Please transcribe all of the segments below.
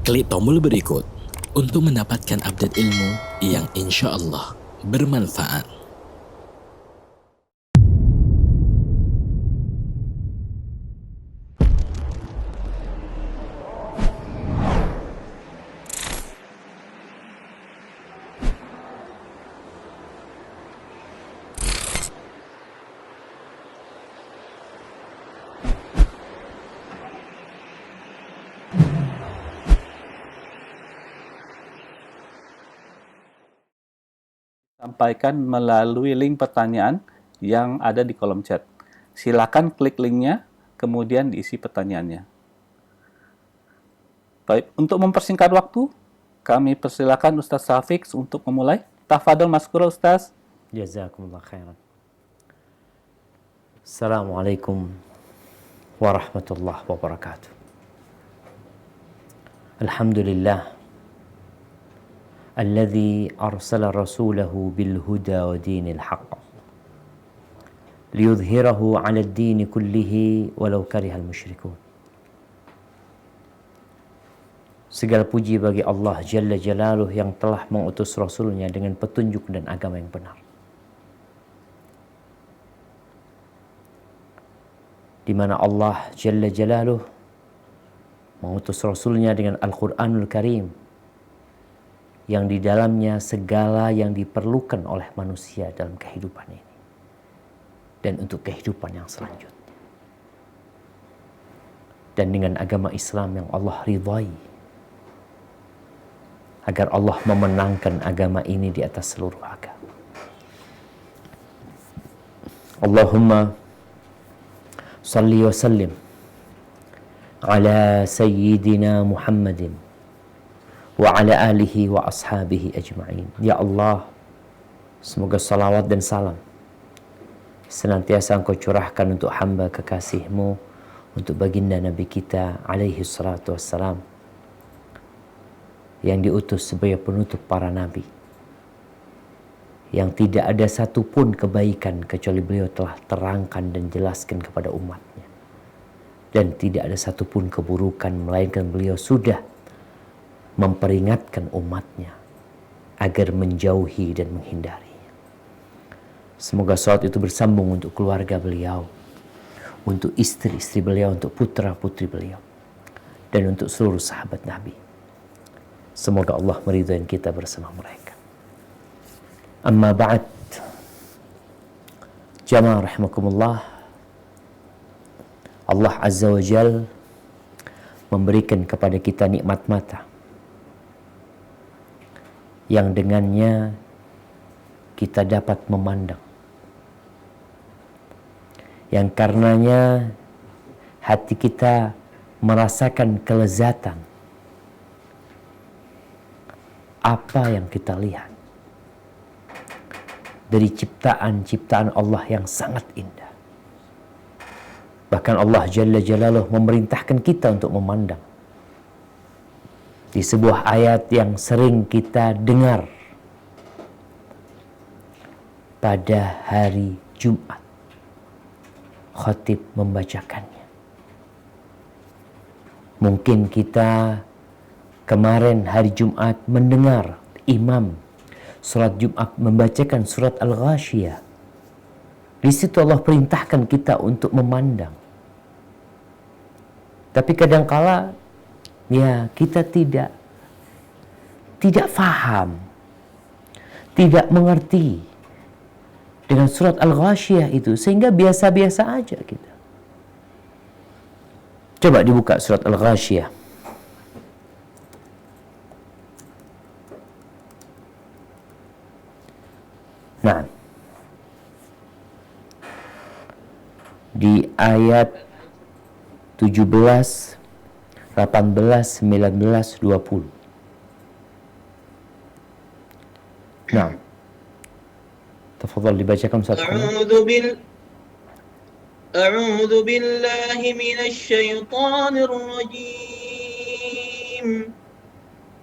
Klik tombol berikut untuk mendapatkan update ilmu yang insya Allah bermanfaat. Sampaikan melalui link pertanyaan yang ada di kolom chat. Silakan klik linknya, kemudian diisi pertanyaannya. Baik, untuk mempersingkat waktu, kami persilakan Ustaz Syafiq untuk memulai. Tafadhol maskura Ustaz. Jazakumullah khairan. Assalamualaikum warahmatullahi wabarakatuh. Alhamdulillah الذي أرسل رسوله بالهدى ودين الحق ليظهره على الدين كله ولو كره المشركون. Segala puji bagi Allah Jalla Jalaluh yang telah mengutus Rasulnya dengan petunjuk dan agama yang benar, di mana Allah Jalla Jalaluh mengutus Rasulnya dengan Al-Quranul Karim, yang di dalamnya segala yang diperlukan oleh manusia dalam kehidupan ini dan untuk kehidupan yang selanjutnya. Dan dengan agama Islam yang Allah ridhai, agar Allah memenangkan agama ini di atas seluruh agama. Allahumma salli wa sallim ala sayyidina Muhammadin wa ala alihi wa ashabihi ajma'in. Ya Allah, semoga salawat dan salam senantiasa Engkau curahkan untuk hamba kekasih-Mu, untuk baginda Nabi kita alaihi salatu wassalam, yang diutus sebagai penutup para nabi, yang tidak ada satupun kebaikan kecuali beliau telah terangkan dan jelaskan kepada umatnya, dan tidak ada satupun keburukan melainkan beliau sudah memperingatkan umatnya agar menjauhi dan menghindarinya. Semoga salat itu bersambung untuk keluarga beliau, untuk istri-istri beliau, untuk putra-putri beliau, dan untuk seluruh sahabat Nabi. Semoga Allah meridhai kita bersama mereka. Amma ba'd, jamaah rahimakumullah, Allah Azza wa Jal memberikan kepada kita nikmat mata, yang dengannya kita dapat memandang, yang karenanya hati kita merasakan kelezatan apa yang kita lihat dari ciptaan-ciptaan Allah yang sangat indah. Bahkan Allah Jalla Jalaluh memerintahkan kita untuk memandang. Di sebuah ayat yang sering kita dengar pada hari Jumat, khatib membacakannya. Mungkin kita kemarin hari Jumat mendengar imam salat Jumat membacakan surat Al-Ghasyiyah. Di situ Allah perintahkan kita untuk memandang. Tapi kadangkala ya kita tidak faham, tidak mengerti dengan surat Al-Ghasyiyah itu, sehingga biasa-biasa aja kita. Coba dibuka surat Al-Ghasyiyah. Nah, di ayat 17, 18, 19, 20. Nah, tafadhal dibacakan Ustaz. أعوذ بالله من الشيطان الرجيم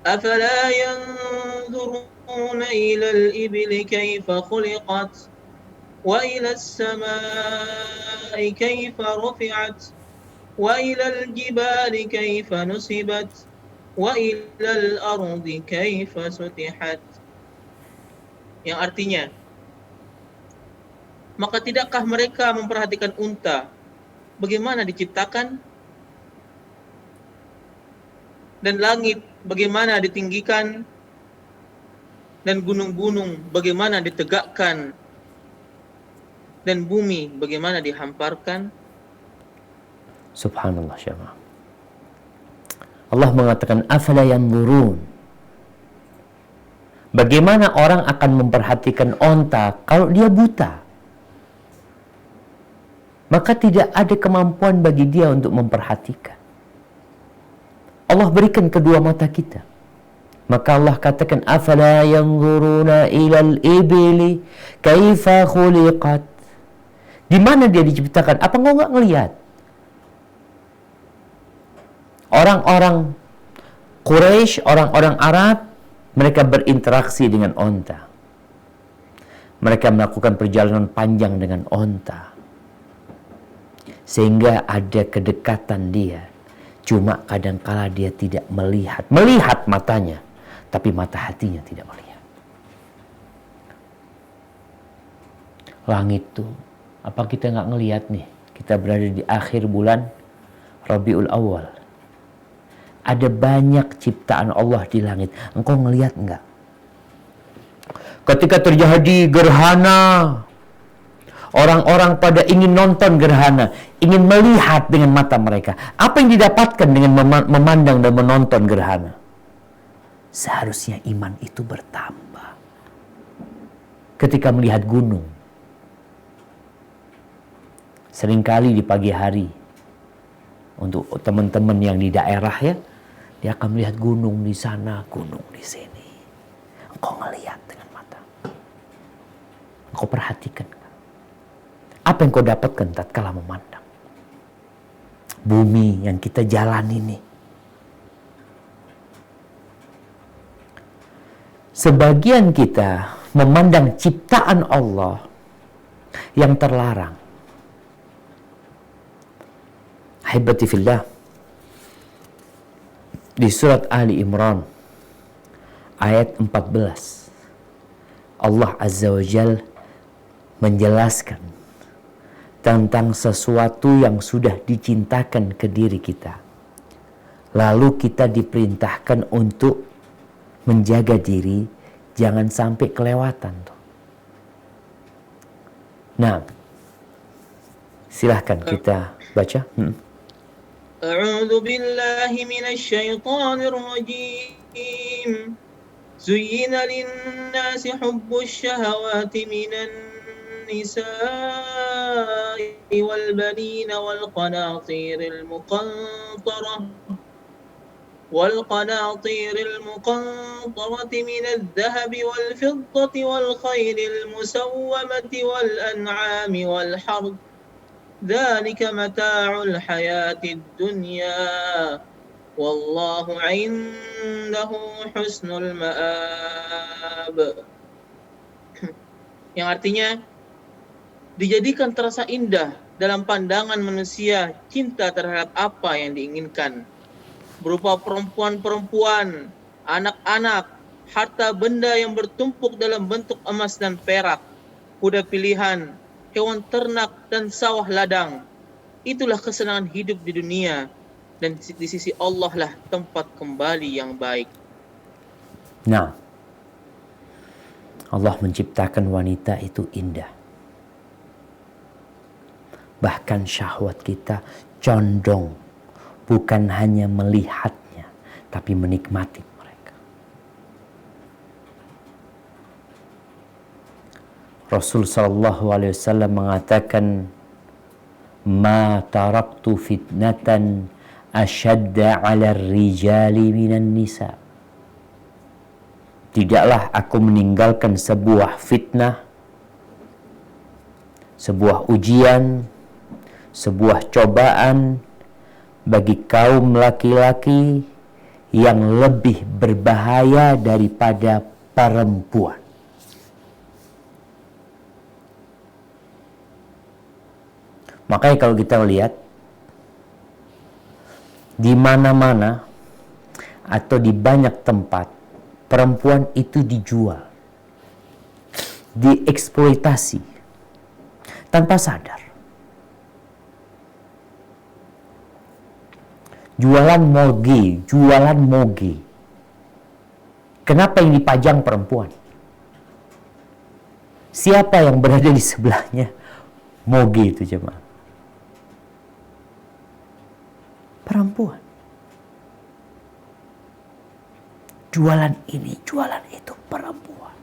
أفلا ينظرون إلى الإبل كيف خلقت وإلى السماء كيف رفعت وإلى الجبال كيف نصبت وإلى الأرض كيف سطحت. Yang artinya, maka tidakkah mereka memperhatikan unta bagaimana diciptakan, dan langit bagaimana ditinggikan, dan gunung-gunung bagaimana ditegakkan, dan bumi bagaimana dihamparkan. Subhanallah syama. Allah mengatakan afala yanzurun. Bagaimana orang akan memperhatikan onta kalau dia buta? Maka tidak ada kemampuan bagi dia untuk memperhatikan. Allah berikan kedua mata kita. Maka Allah katakan afala yanzuruna ilal ibili kaifa khuliqat. Di mana dia diciptakan? Apa engkau enggak ngelihat? Orang-orang Quraisy, orang-orang Arab, mereka berinteraksi dengan onta. Mereka melakukan perjalanan panjang dengan onta. Sehingga ada kedekatan dia. Cuma kadangkala dia tidak melihat. Melihat matanya, tapi mata hatinya tidak melihat. Langit tuh, apa kita nggak ngelihat nih? Kita berada di akhir bulan Rabiul Awal. Ada banyak ciptaan Allah di langit. Engkau ngelihat enggak? Ketika terjadi gerhana, orang-orang pada ingin nonton gerhana, ingin melihat dengan mata mereka. Apa yang didapatkan dengan memandang dan menonton gerhana? Seharusnya iman itu bertambah. Ketika melihat gunung, seringkali di pagi hari, untuk teman-teman yang di daerah ya, dia akan melihat gunung di sana, gunung di sini. Engkau ngelihat dengan mata. Engkau perhatikan. Apa yang kau dapatkan tatkala memandang? Bumi yang kita jalani ini. Sebagian kita memandang ciptaan Allah yang terlarang. Ahibati fillah. Di surat Ali Imran ayat 14, Allah Azza wa Jal menjelaskan tentang sesuatu yang sudah dicintakan ke diri kita. Lalu kita diperintahkan untuk menjaga diri, jangan sampai kelewatan. Nah, silahkan kita baca. أعوذ بالله من الشيطان الرجيم زين للناس حب الشهوات من النساء والبنين والقناطير المقنطرة من الذهب والفضة والخيل المسومة والأنعام والحرث ذلك متاع الحياة الدنيا والله عنده حسن المآب. Yang artinya, dijadikan terasa indah dalam pandangan manusia cinta terhadap apa yang diinginkan, berupa perempuan-perempuan, anak-anak, harta benda yang bertumpuk dalam bentuk emas dan perak, kuda pilihan, hewan ternak dan sawah ladang. Itulah kesenangan hidup di dunia, dan di sisi Allah lah tempat kembali yang baik. Nah, Allah menciptakan wanita itu indah. Bahkan syahwat kita condong bukan hanya melihatnya, tapi menikmati mereka. Rasul sallallahu alaihi wasallam mengatakan, "Ma taraktu fitnatan ashadda 'ala ar-rijali minan nisa." Tidaklah aku meninggalkan sebuah fitnah, sebuah ujian, sebuah cobaan bagi kaum laki-laki yang lebih berbahaya daripada perempuan. Makanya kalau kita lihat di mana-mana atau di banyak tempat perempuan itu dijual, dieksploitasi tanpa sadar. Jualan moge. Kenapa yang dipajang perempuan? Siapa yang berada di sebelahnya moge itu jemaah? Perempuan. Jualan ini, jualan itu, perempuan.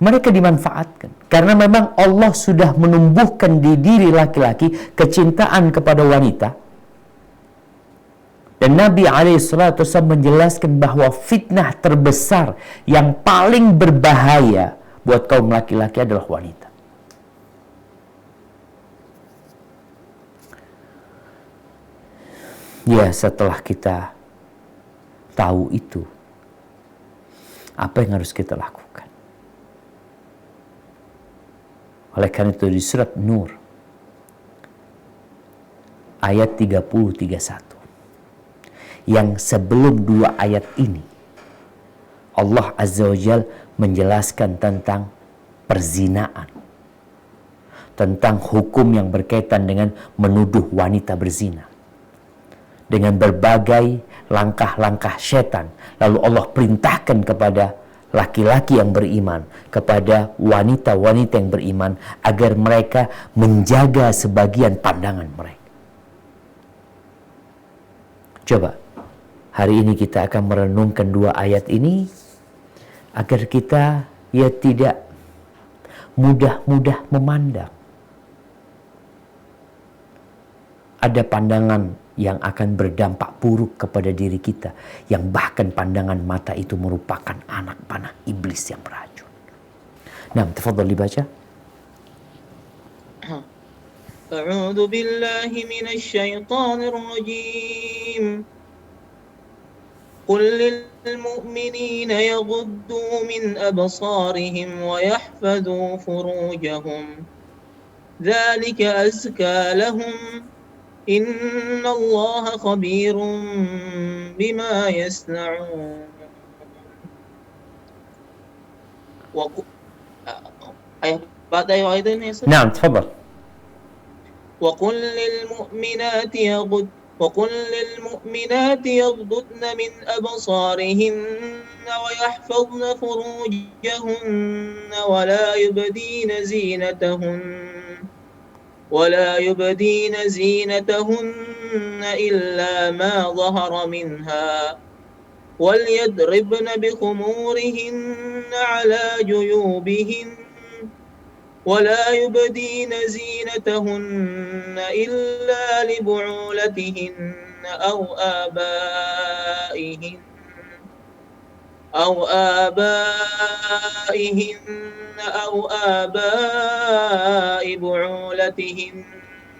Mereka dimanfaatkan karena memang Allah sudah menumbuhkan di diri laki-laki kecintaan kepada wanita. Dan Nabi SAW menjelaskan bahwa fitnah terbesar yang paling berbahaya buat kaum laki-laki adalah wanita. Ya, setelah kita tahu itu, apa yang harus kita lakukan? Oleh karena itu di surat Nur ayat 30-31, yang sebelum dua ayat ini Allah Azza wa Jal menjelaskan tentang perzinaan, tentang hukum yang berkaitan dengan menuduh wanita berzina, dengan berbagai langkah-langkah setan. Lalu Allah perintahkan kepada laki-laki yang beriman, kepada wanita-wanita yang beriman, agar mereka menjaga sebagian pandangan mereka. Coba, hari ini kita akan merenungkan dua ayat ini, agar kita tidak mudah-mudah memandang. Ada pandangan yang akan berdampak buruk kepada diri kita, yang bahkan pandangan mata itu merupakan anak panah iblis yang beracun. Nah, tafadhal dibaca. A'udzu billahi minasy syaithanir rajim. Qul lil mu'minina yaghuddu min absarihim wa yahfadhu furujahum. Dzalika azka lahum. Inna Allah khabirun bima yasna'un. Ayat itu ini. Naam, tafadhal. وقل للمؤمنات يغضضن من أبصارهن ويحفظن فروجهن ولا يبدين زينتهن إلا ما ظهر منها وليضربن بخمورهن على جيوبهن ولا يبدين زينتهن إلا لبعولتهن أو آبائهن أو آباء بعولتهن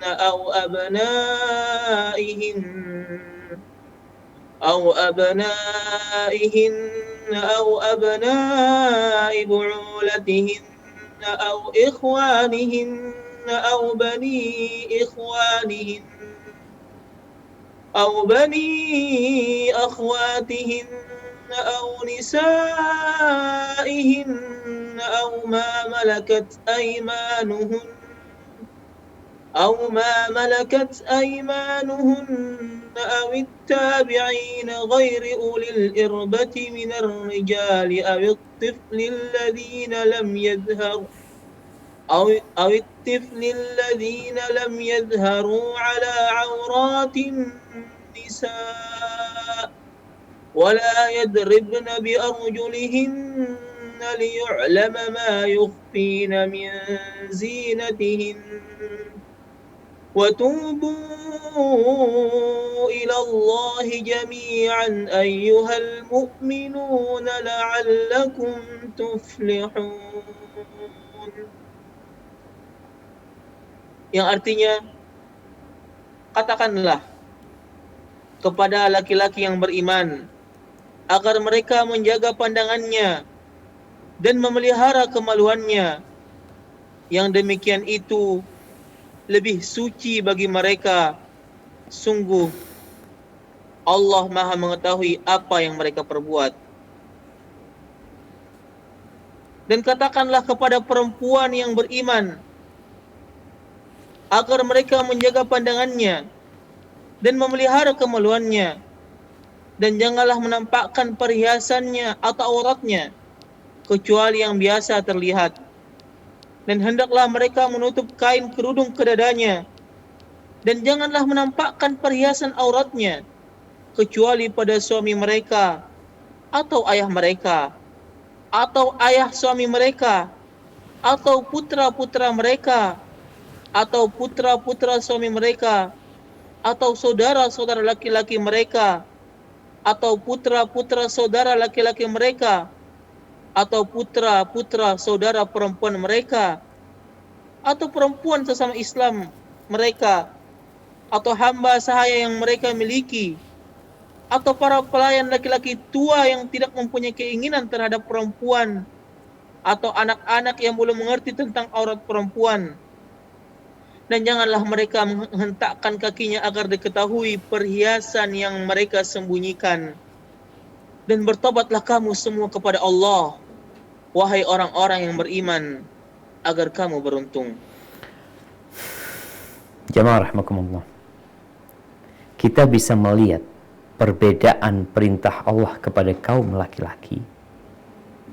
أو أبناء بعولتهن أو إخوانهن أو بني أخواتهن أو نسائهن أو ما ملكت أيمانهن أو التابعين غير أولي الإربة من الرجال أو الطفل الذين لم يظهروا على عورات النساء ولا يضربن بأرجلهن ليعلم ما يخفين من زينتهن وتوبوا إلى الله جميعا أيها المؤمنون لعلكم تفلحون. Yang artinya, katakanlah kepada laki-laki yang beriman agar mereka menjaga pandangannya dan memelihara kemaluannya. Yang demikian itu lebih suci bagi mereka sungguh Allah Maha mengetahui apa yang mereka perbuat. Dan katakanlah kepada perempuan yang beriman agar mereka menjaga pandangannya dan memelihara kemaluannya, dan janganlah menampakkan perhiasannya atau auratnya kecuali yang biasa terlihat, dan hendaklah mereka menutup kain kerudung ke dadanya, dan janganlah menampakkan perhiasan auratnya kecuali pada suami mereka atau ayah mereka atau ayah suami mereka atau putra-putra mereka atau putra-putra suami mereka atau saudara-saudara laki-laki mereka atau putra-putra saudara laki-laki mereka atau putra-putra saudara perempuan mereka atau perempuan sesama Islam mereka atau hamba sahaya yang mereka miliki atau para pelayan laki-laki tua yang tidak mempunyai keinginan terhadap perempuan atau anak-anak yang belum mengerti tentang aurat perempuan. Dan janganlah mereka menghentakkan kakinya agar diketahui perhiasan yang mereka sembunyikan. Dan bertobatlah kamu semua kepada Allah, wahai orang-orang yang beriman, agar kamu beruntung. Jamaah rahimakumullah. Kita bisa melihat perbedaan perintah Allah kepada kaum laki-laki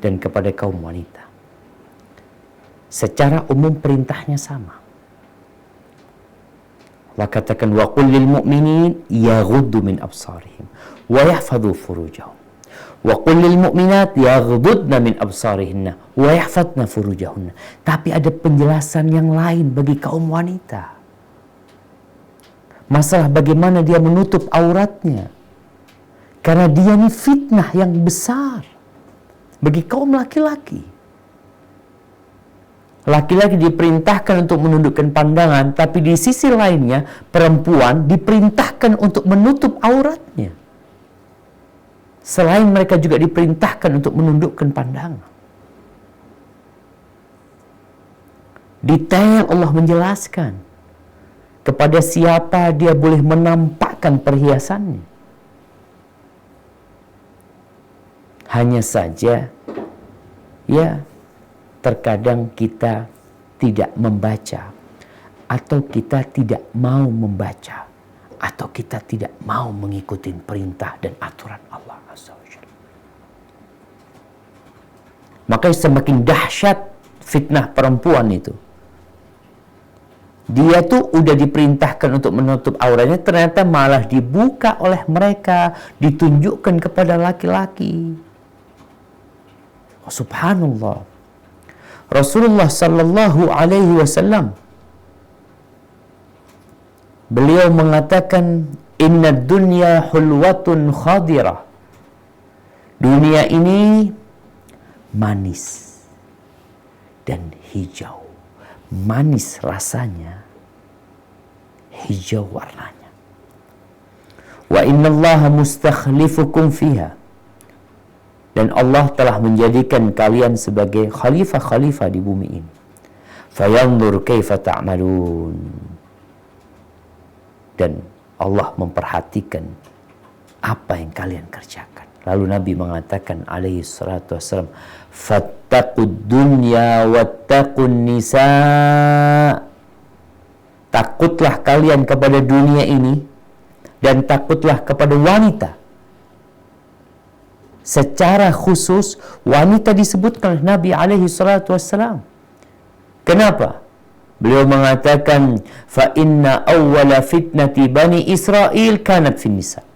dan kepada kaum wanita. Secara umum perintahnya sama. Allah katakan wa qul lil mu'minin yaghuddu min absarihim wa yahfadhu furujahum wa qul lil mu'minat yaghuddna min absarihinna wa yahfadna furujahunna. Tapi ada penjelasan yang lain bagi kaum wanita. Masalah bagaimana dia menutup auratnya. Karena dia ini fitnah yang besar bagi kaum laki-laki. Laki-laki diperintahkan untuk menundukkan pandangan, tapi di sisi lainnya perempuan diperintahkan untuk menutup auratnya. Selain mereka juga diperintahkan untuk menundukkan pandangan. Detail Allah menjelaskan kepada siapa dia boleh menampakkan perhiasannya. Hanya saja, ya, terkadang kita tidak membaca, atau kita tidak mau membaca, atau kita tidak mau mengikuti perintah dan aturan Allah Azza wa Jalla. Maka semakin dahsyat fitnah perempuan itu. Dia tuh udah diperintahkan untuk menutup auratnya, ternyata malah dibuka oleh mereka, ditunjukkan kepada laki-laki. Oh, subhanallah. Rasulullah sallallahu alaihi wasallam beliau mengatakan inna dunya hulwatun khadirah. Dunia ini manis dan hijau. Manis rasanya, hijau warnanya. Wa innallaha mustakhlifukum fiha. Dan Allah telah menjadikan kalian sebagai khalifah-khalifah di bumi ini. Fayanzur kaifa ta'malun. Dan Allah memperhatikan apa yang kalian kerjakan. Lalu Nabi mengatakan alaihi salatu wassalam, fattaqud dunya wattaqun nisa. Takutlah kalian kepada dunia ini dan takutlah kepada wanita. Secara khusus wanita disebutkan oleh Nabi alaihi salatu wassalam. Kenapa? Beliau mengatakan fa inna awwala fitnati bani Israel kanat fin nisa.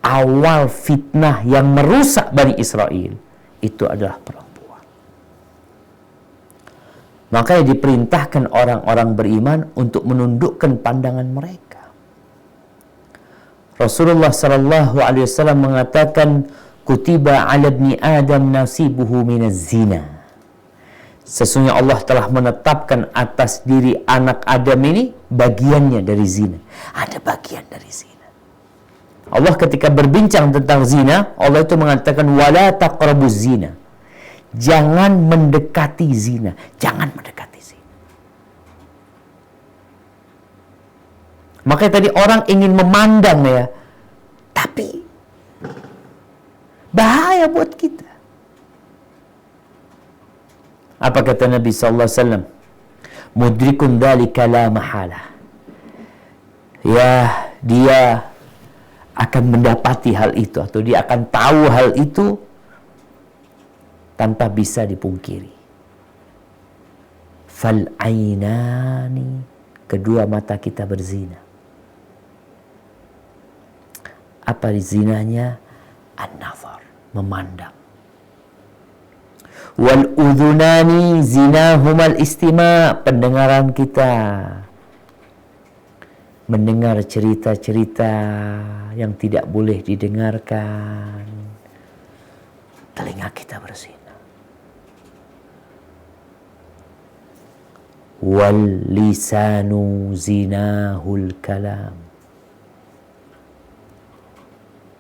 Awal fitnah yang merusak Bani Israel itu adalah perempuan. Makanya diperintahkan orang-orang beriman untuk menundukkan pandangan mereka. Rasulullah sallallahu alaihi wasallam mengatakan kutiba 'ala ibni Adam nasibuhu minaz zina. Sesungguhnya Allah telah menetapkan atas diri anak Adam ini bagiannya dari zina. Ada bagian dari zina. Allah ketika berbincang tentang zina, Allah itu mengatakan wala taqrabuz zina. Jangan mendekati zina, jangan mendekati zina. Makanya tadi orang ingin memandang ya, tapi bahaya buat kita. Apa kata Nabi sallallahu alaihi wasallam? Mudrikun dzalika la mahala. Ya, dia akan mendapati hal itu atau dia akan tahu hal itu tanpa bisa dipungkiri. Fal ainani, kedua mata kita berzina. Apa zinanya? An-nazar, memandang. Wal udhunani zinahumal istima', pendengaran kita. Mendengar cerita-cerita yang tidak boleh didengarkan. Telinga kita berzina. Wal lisanu zinahul kalam.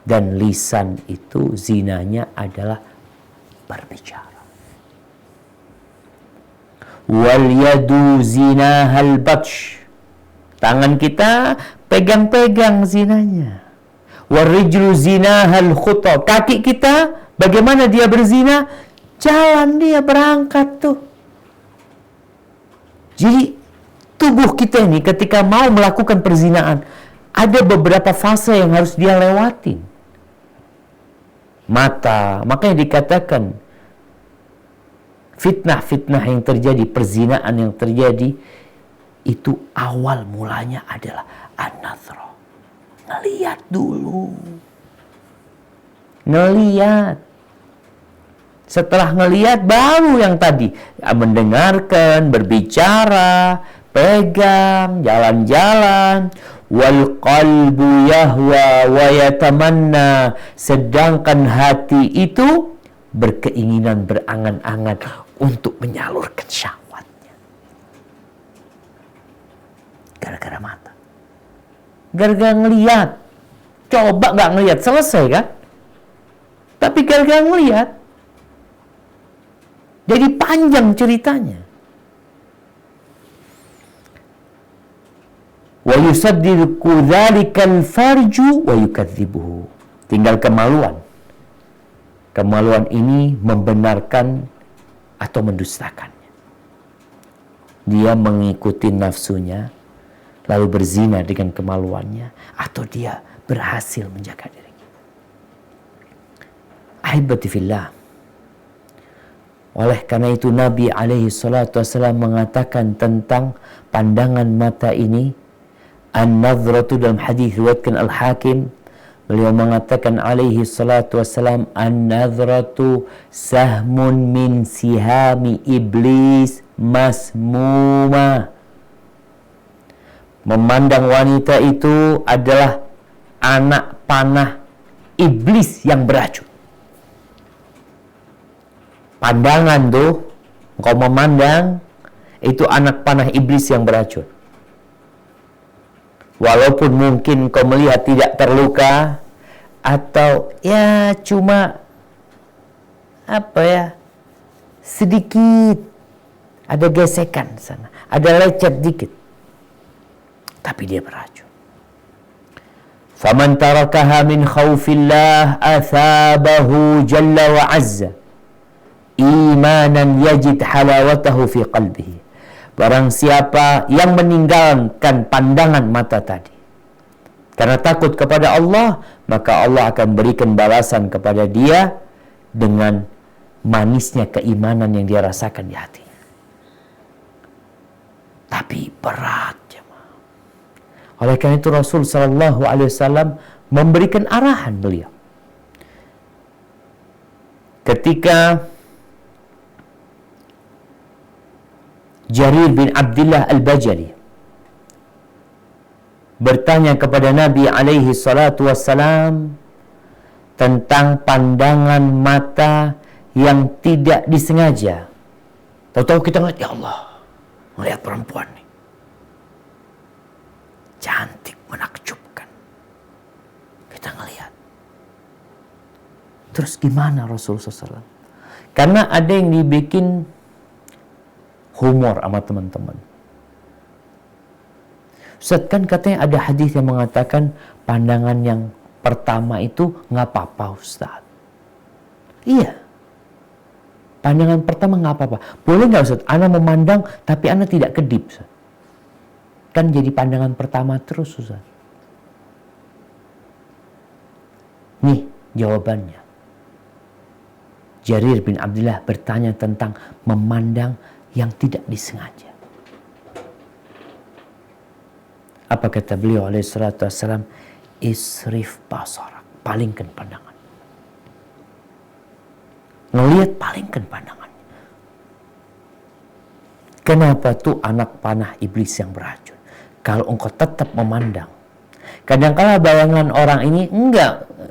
Dan lisan itu zinanya adalah berbicara. Wal yadu zinahal batsh. Tangan kita pegang-pegang zinanya. Wal rijlu zinahal khutta. Kaki kita bagaimana dia berzina? Jalan dia berangkat tuh. Jadi tubuh kita ini ketika mau melakukan perzinaan, ada beberapa fase yang harus dia lewatin. Mata, makanya dikatakan fitnah-fitnah yang terjadi, perzinaan yang terjadi, itu awal mulanya adalah an-nazra. Ngeliat dulu. Ngeliat. Setelah ngeliat baru yang tadi. Mendengarkan, berbicara, pegang, jalan-jalan. Wal qalbu yahwa wa yatamanna. Sedangkan hati itu berkeinginan, berangan-angan untuk menyalurkan syahwatnya. Gara-gara mata. Gara-gara ngeliat. Coba gak ngeliat, selesai kan? Tapi gara-gara ngeliat, jadi panjang ceritanya. Wa yusaddiqu dzalikal farju wa yukadzibuhu. Tinggal kemaluan. Kemaluan ini membenarkan atau mendustakannya. Dia mengikuti nafsunya, lalu berzina dengan kemaluannya, atau dia berhasil menjaga dirinya. Ahibati fillah. Oleh karena itu Nabi alaihi salatu wassalam mengatakan tentang pandangan mata ini, an-nadhratu, dalam hadis riwayatkan Al-Hakim, beliau mengatakan alaihi salatu wassalam, an-nadhratu sahmun min sihami iblis masmuma. Memandang wanita itu adalah anak panah iblis yang beracun. Pandangan tuh, engkau memandang, itu anak panah iblis yang beracun. Walaupun mungkin kau melihat tidak terluka, atau ya cuma sedikit ada gesekan sana, ada lecet dikit, tapi dia beracun. Faman tarakaha min khawfillah athabahu jalla wa azza imanan yajid halawatahu fi qalbihi. Barang siapa yang meninggalkan pandangan mata tadi karena takut kepada Allah, maka Allah akan berikan balasan kepada dia dengan manisnya keimanan yang dia rasakan di hatinya. Tapi berat, jemaah. Oleh karena itu Rasul sallallahu alaihi wasallam memberikan arahan beliau. Ketika Jarir bin Abdullah Al-Bajali bertanya kepada Nabi alaihi salatu wassalam tentang pandangan mata yang tidak disengaja. Tahu-tahu kita ngeliat, ya Allah, melihat perempuan nih, cantik, menakjubkan. Kita ngelihat. Terus gimana Rasulullah SAW? Karena ada yang dibikin humor sama teman-teman. Ustaz, kan katanya ada hadis yang mengatakan pandangan yang pertama itu nggak apa-apa, Ustaz. Iya. Pandangan pertama nggak apa-apa. Boleh nggak, Ustaz? Ana memandang tapi ana tidak kedip, Ustaz. Kan jadi pandangan pertama terus, Ustaz. Nih jawabannya. Jarir bin Abdullah bertanya tentang memandang yang tidak disengaja. Apa kata beliau alaihi salatu wassalam? Isrif basarak, palingkan pandangan. Ngelihat, palingkan pandangan. Kenapa tuh anak panah iblis yang beracun? Kalau engkau tetap memandang, kadang-kala bayangan orang ini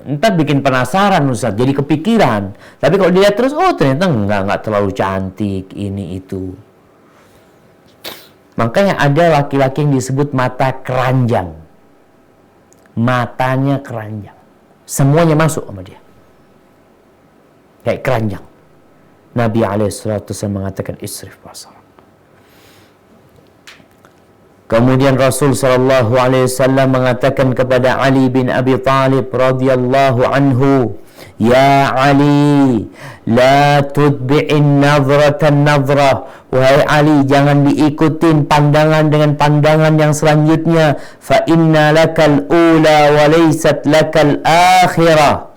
entar bikin penasaran, Ustaz, jadi kepikiran. Tapi kalau dilihat terus, oh ternyata enggak terlalu cantik, ini itu. Makanya ada laki-laki yang disebut mata keranjang. Matanya keranjang. Semuanya masuk sama dia. Kayak keranjang. Nabi alaihissalatu wassalam mengatakan isrif basar. Kemudian Rasul sallallahu alaihi wasallam mengatakan kepada Ali bin Abi Thalib radhiyallahu anhu, "Ya Ali, la tudbi'in nazratan nazrah." Wahai Ali, jangan diikutin pandangan dengan pandangan yang selanjutnya. Fa inna lakal ula wa laysat lakal akhirah.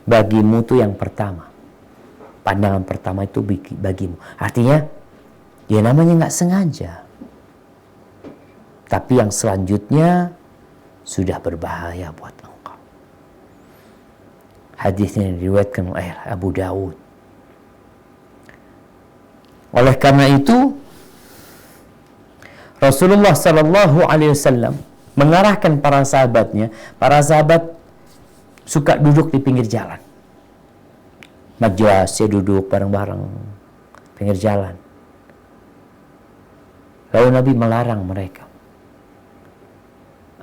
Bagimu itu yang pertama. Pandangan pertama itu bagimu. Artinya, ya namanya nggak sengaja. Tapi yang selanjutnya sudah berbahaya buat engkau. Hadisnya diriwayatkan oleh Abu Dawud. Oleh karena itu, Rasulullah sallallahu alaihi wasallam mengarahkan para sahabatnya. Para sahabat suka duduk di pinggir jalan. Majlis, duduk bareng-bareng pinggir jalan. Lalu Nabi melarang mereka.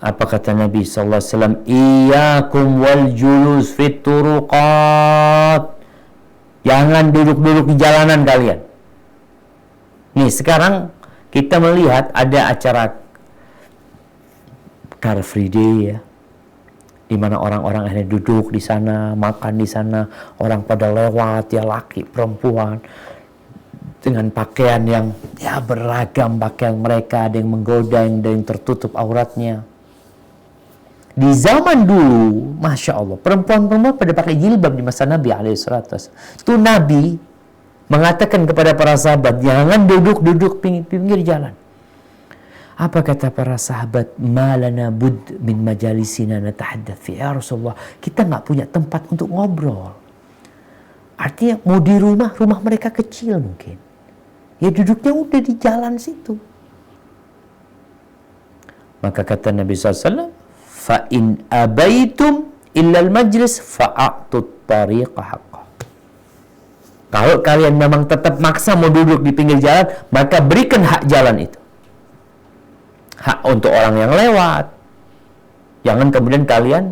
Apa kata Nabi sallallahu alaihi wasallam? Iyyakum wal julus fit turuqat. Jangan duduk-duduk di jalanan kalian. Nih, sekarang kita melihat ada acara Car Free Day ya. Di mana orang-orang akhirnya duduk di sana, makan di sana, orang pada lewat ya, laki, perempuan dengan pakaian yang ya beragam pakaian mereka, ada yang menggoda, ada yang tertutup auratnya. Di zaman dulu, Masya Allah, perempuan-perempuan pada pakai jilbab di masa Nabi alaihissalam. Itu Nabi mengatakan kepada para sahabat, jangan duduk-duduk pinggir jalan. Apa kata para sahabat? Malana bud min majalisina natahaddath fi. Ya Rasulullah, kita nggak punya tempat untuk ngobrol. Artinya mau di rumah mereka kecil mungkin. Ya duduknya udah di jalan situ. Maka kata Nabi SAW, fa in abaitum illal majlis fa'atut tariqa haqqa. Kalau kalian memang tetap maksa mau duduk di pinggir jalan, maka berikan hak jalan itu. Hak untuk orang yang lewat. Jangan kemudian kalian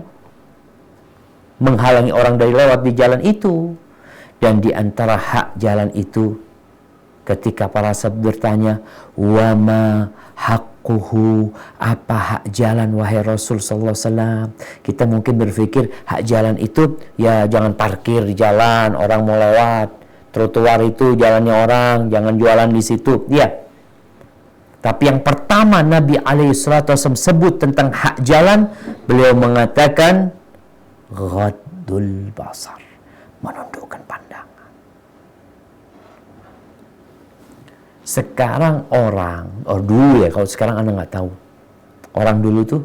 menghalangi orang dari lewat di jalan itu. Dan di antara hak jalan itu, ketika para sahabat bertanya, wa ma haqquhu, apa hak jalan wahai Rasul sallallahu alaihi wasallam? Kita mungkin berpikir hak jalan itu ya jangan parkir di jalan, orang mau lewat. Trotoar itu jalannya orang, jangan jualan di situ. Ya. Tapi yang pertama Nabi alaihissalatu wasallam sebut tentang hak jalan, beliau mengatakan ghaddul basar, menundukkan pandangan. Sekarang orang, dulu ya, kalau sekarang Anda nggak tahu. Orang dulu tuh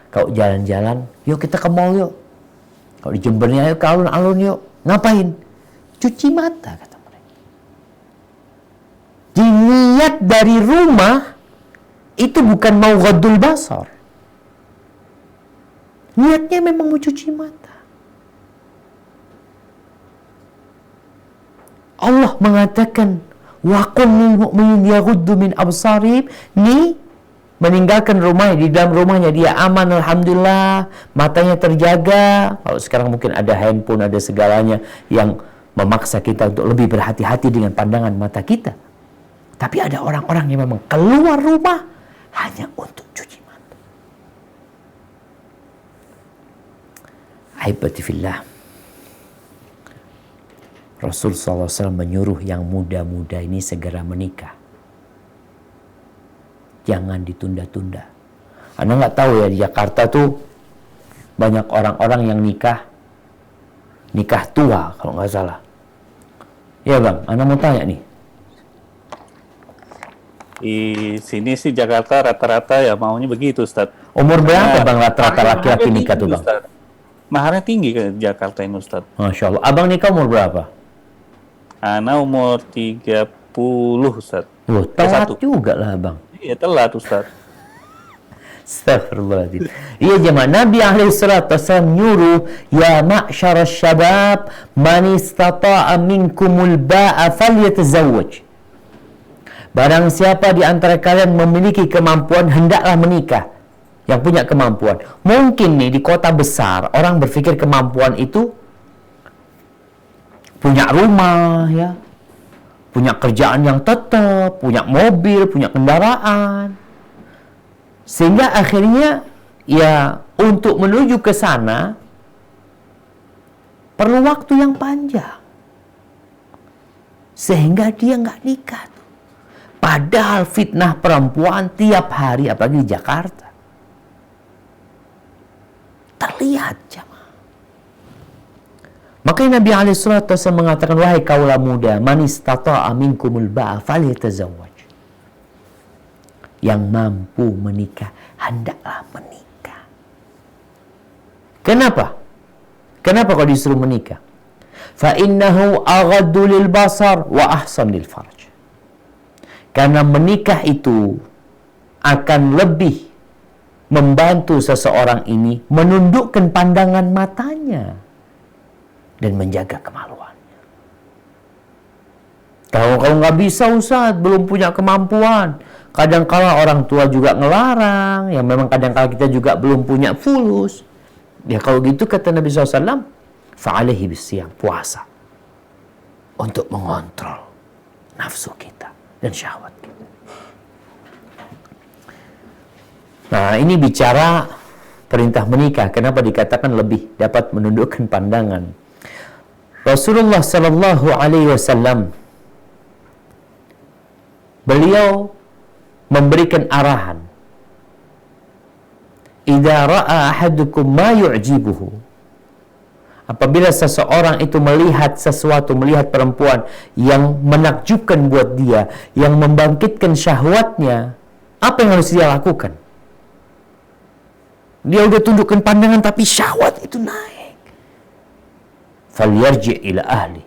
kalau jalan-jalan, yuk kita ke mall yuk. Kalau di Jembernya yuk ke alun-alun yuk. Ngapain? Cuci mata kata mereka. Diniat dari rumah itu bukan mau ghaddul basar. Niatnya memang mau cuci mata. Allah mengatakan, wa qul lil mu'minin yaghuddu min absarihim. Nih, meninggalkan rumahnya, di dalam rumahnya dia aman, alhamdulillah, matanya terjaga. Kalau sekarang mungkin ada handphone, ada segalanya yang memaksa kita untuk lebih berhati-hati dengan pandangan mata kita. Tapi ada orang-orang yang memang keluar rumah hanya untuk cuci Ahibati fillah, Rasul SAW menyuruh yang muda-muda ini segera menikah. Jangan ditunda-tunda. Anda nggak tahu ya, di Jakarta tuh banyak orang-orang yang nikah tua kalau nggak salah. Ya bang, Anda mau tanya nih. Di sini sih Jakarta rata-rata ya maunya begitu, Ustaz. Umur berapa bang rata-rata Maharnya laki-laki tinggi, nikah tuh bang? Ustaz. Maharnya tinggi ke Jakarta ini, Ustaz. Masya Allah. Abang nikah umur berapa? Ana umur 30, Ustaz. Loh, telat 31. juga lah abang. Iya, telat, Ustaz. Astagfirullahaladzim. Iya jemaah, Nabi SAW nyuruh, ya ma'syar syabab, man istata'a minkumul ba'a falyatazawwaj. Barang siapa di antara kalian memiliki kemampuan, hendaklah menikah. Yang punya kemampuan. Mungkin nih di kota besar, orang berpikir kemampuan itu punya rumah, ya, punya kerjaan yang tetap, punya mobil, punya kendaraan. Sehingga akhirnya ya untuk menuju ke sana perlu waktu yang panjang. Sehingga dia nggak nikah. Padahal fitnah perempuan tiap hari, apalagi di Jakarta, terlihat jemaah. Makanya Nabi SAW mengatakan, wahai kaula muda, man istata'a minkumul ba'a falyatazawwaj. Yang mampu menikah, hendaklah menikah. Kenapa? Kenapa kau disuruh menikah? Fa innahu aghaddu lil basar wa ahsan lil farj. Karena menikah itu akan lebih membantu seseorang ini menundukkan pandangan matanya dan menjaga kemaluannya. Kalau nggak bisa Ustaz, belum punya kemampuan. Kadang-kala orang tua juga ngelarang, ya memang kadang-kala kita juga belum punya fulus. Ya kalau gitu kata Nabi SAW, fa'alaihi bisiyam, puasa. Untuk mengontrol nafsu kita dan syahwat kita. Nah ini bicara perintah menikah. Kenapa dikatakan lebih dapat menundukkan pandangan? Rasulullah Sallallahu Alaihi Wasallam beliau memberikan arahan, idza ra'a ahadukum ma yu'jibuhu, apabila seseorang itu melihat sesuatu, melihat perempuan yang menakjubkan buat dia, yang membangkitkan syahwatnya, apa yang harus dia lakukan? Dia udah tundukkan pandangan tapi syahwat itu naik. Falyarji' ila ahli.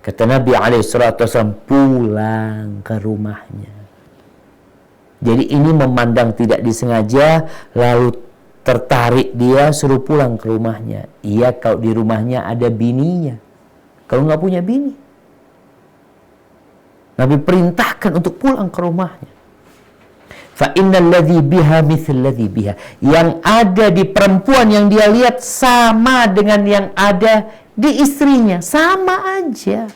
Kata Nabi SAW, pulang ke rumahnya. Jadi ini memandang tidak disengaja, lalu tertarik dia, suruh pulang ke rumahnya. Iya kalau di rumahnya ada bininya. Kalau nggak punya bini, Nabi perintahkan untuk pulang ke rumahnya. Fa innal ladzi biha mithl ladzi biha. Yang ada di perempuan yang dia lihat sama dengan yang ada di istrinya, sama aja.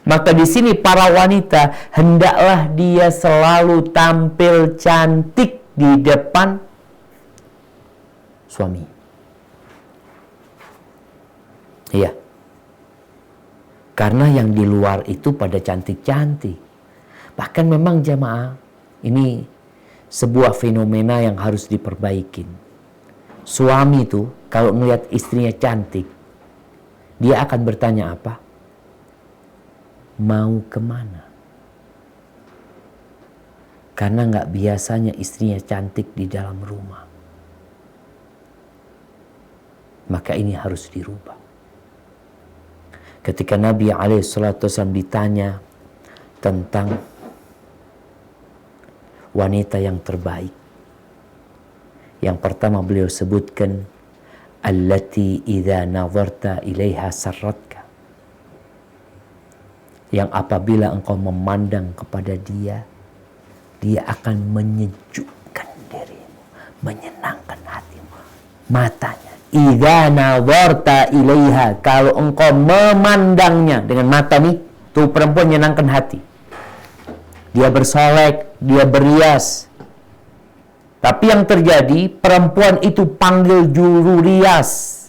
Maka di sini para wanita hendaklah dia selalu tampil cantik di depan suami. Iya. Karena yang di luar itu pada cantik-cantik. Bahkan memang jamaah, ini sebuah fenomena yang harus diperbaikin. Suami itu kalau melihat istrinya cantik, dia akan bertanya apa? Mau kemana? Karena nggak biasanya istrinya cantik di dalam rumah. Maka ini harus dirubah. Ketika Nabi SAW ditanya tentang wanita yang terbaik, yang pertama beliau sebutkan, allati idza nazarta ilaiha sarratka. Yang apabila engkau memandang kepada dia, dia akan menyejukkan dirimu, menyenangkan hatimu. Matanya. Idza nazarta ilaiha, kalau engkau memandangnya dengan mata nih, tuh perempuan menyenangkan hati. Dia bersolek, dia berias. Tapi yang terjadi, perempuan itu panggil juru rias.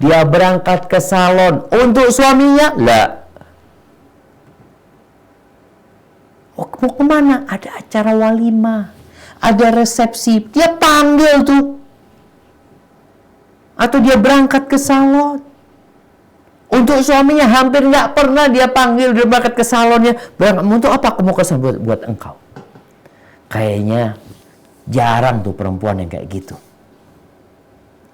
Dia berangkat ke salon untuk suaminya. Lah. Oh, mau kemana? Ada acara walimah. Ada resepsi. Dia panggil tuh. Atau dia berangkat ke salon. Untuk suaminya hampir nggak pernah dia panggil. Dia berangkat ke salonnya. Berangkat, untuk apa aku mau ke salon? Buat engkau. Kayaknya jarang tuh perempuan yang kayak gitu.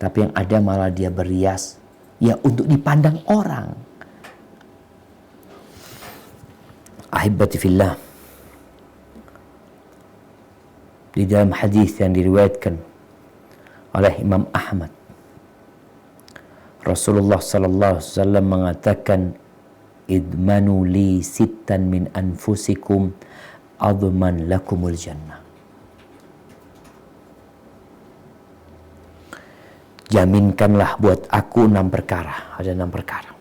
Tapi yang ada malah dia berias. Ya untuk dipandang orang. Ahibati fillah. Di dalam hadis yang diriwayatkan oleh Imam Ahmad, Rasulullah sallallahu alaihi wasallam mengatakan, idmanu li sittan min anfusikum adman lakumul jannah. Jaminkanlah buat aku 6 perkara. Ada 6 perkara.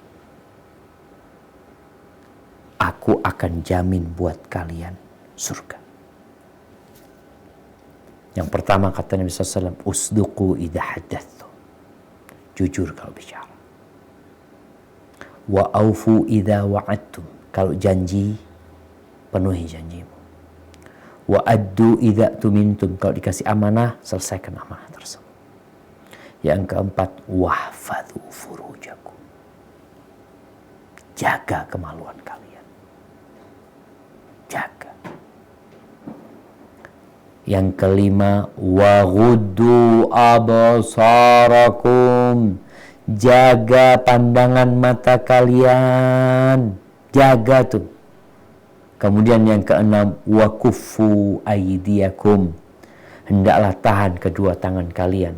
Aku akan jamin buat kalian surga. Yang pertama kata Nabi SAW, usduqu idha haddathu. Jujur kalau bicara. Wa aufu idha wa'adtum. Kalau janji, penuhi janjimu. Wa addu idha tumintum. Kalau dikasih amanah, selesaikan amanah tersebut. Yang keempat, wahfadhu furujakum. Jaga kemaluan kalian. Jaga. Yang kelima, waghuddu absarakum. Jaga pandangan mata kalian. Jaga tuh. Kemudian yang keenam, wakuffu aydiyakum. Hendaklah tahan kedua tangan kalian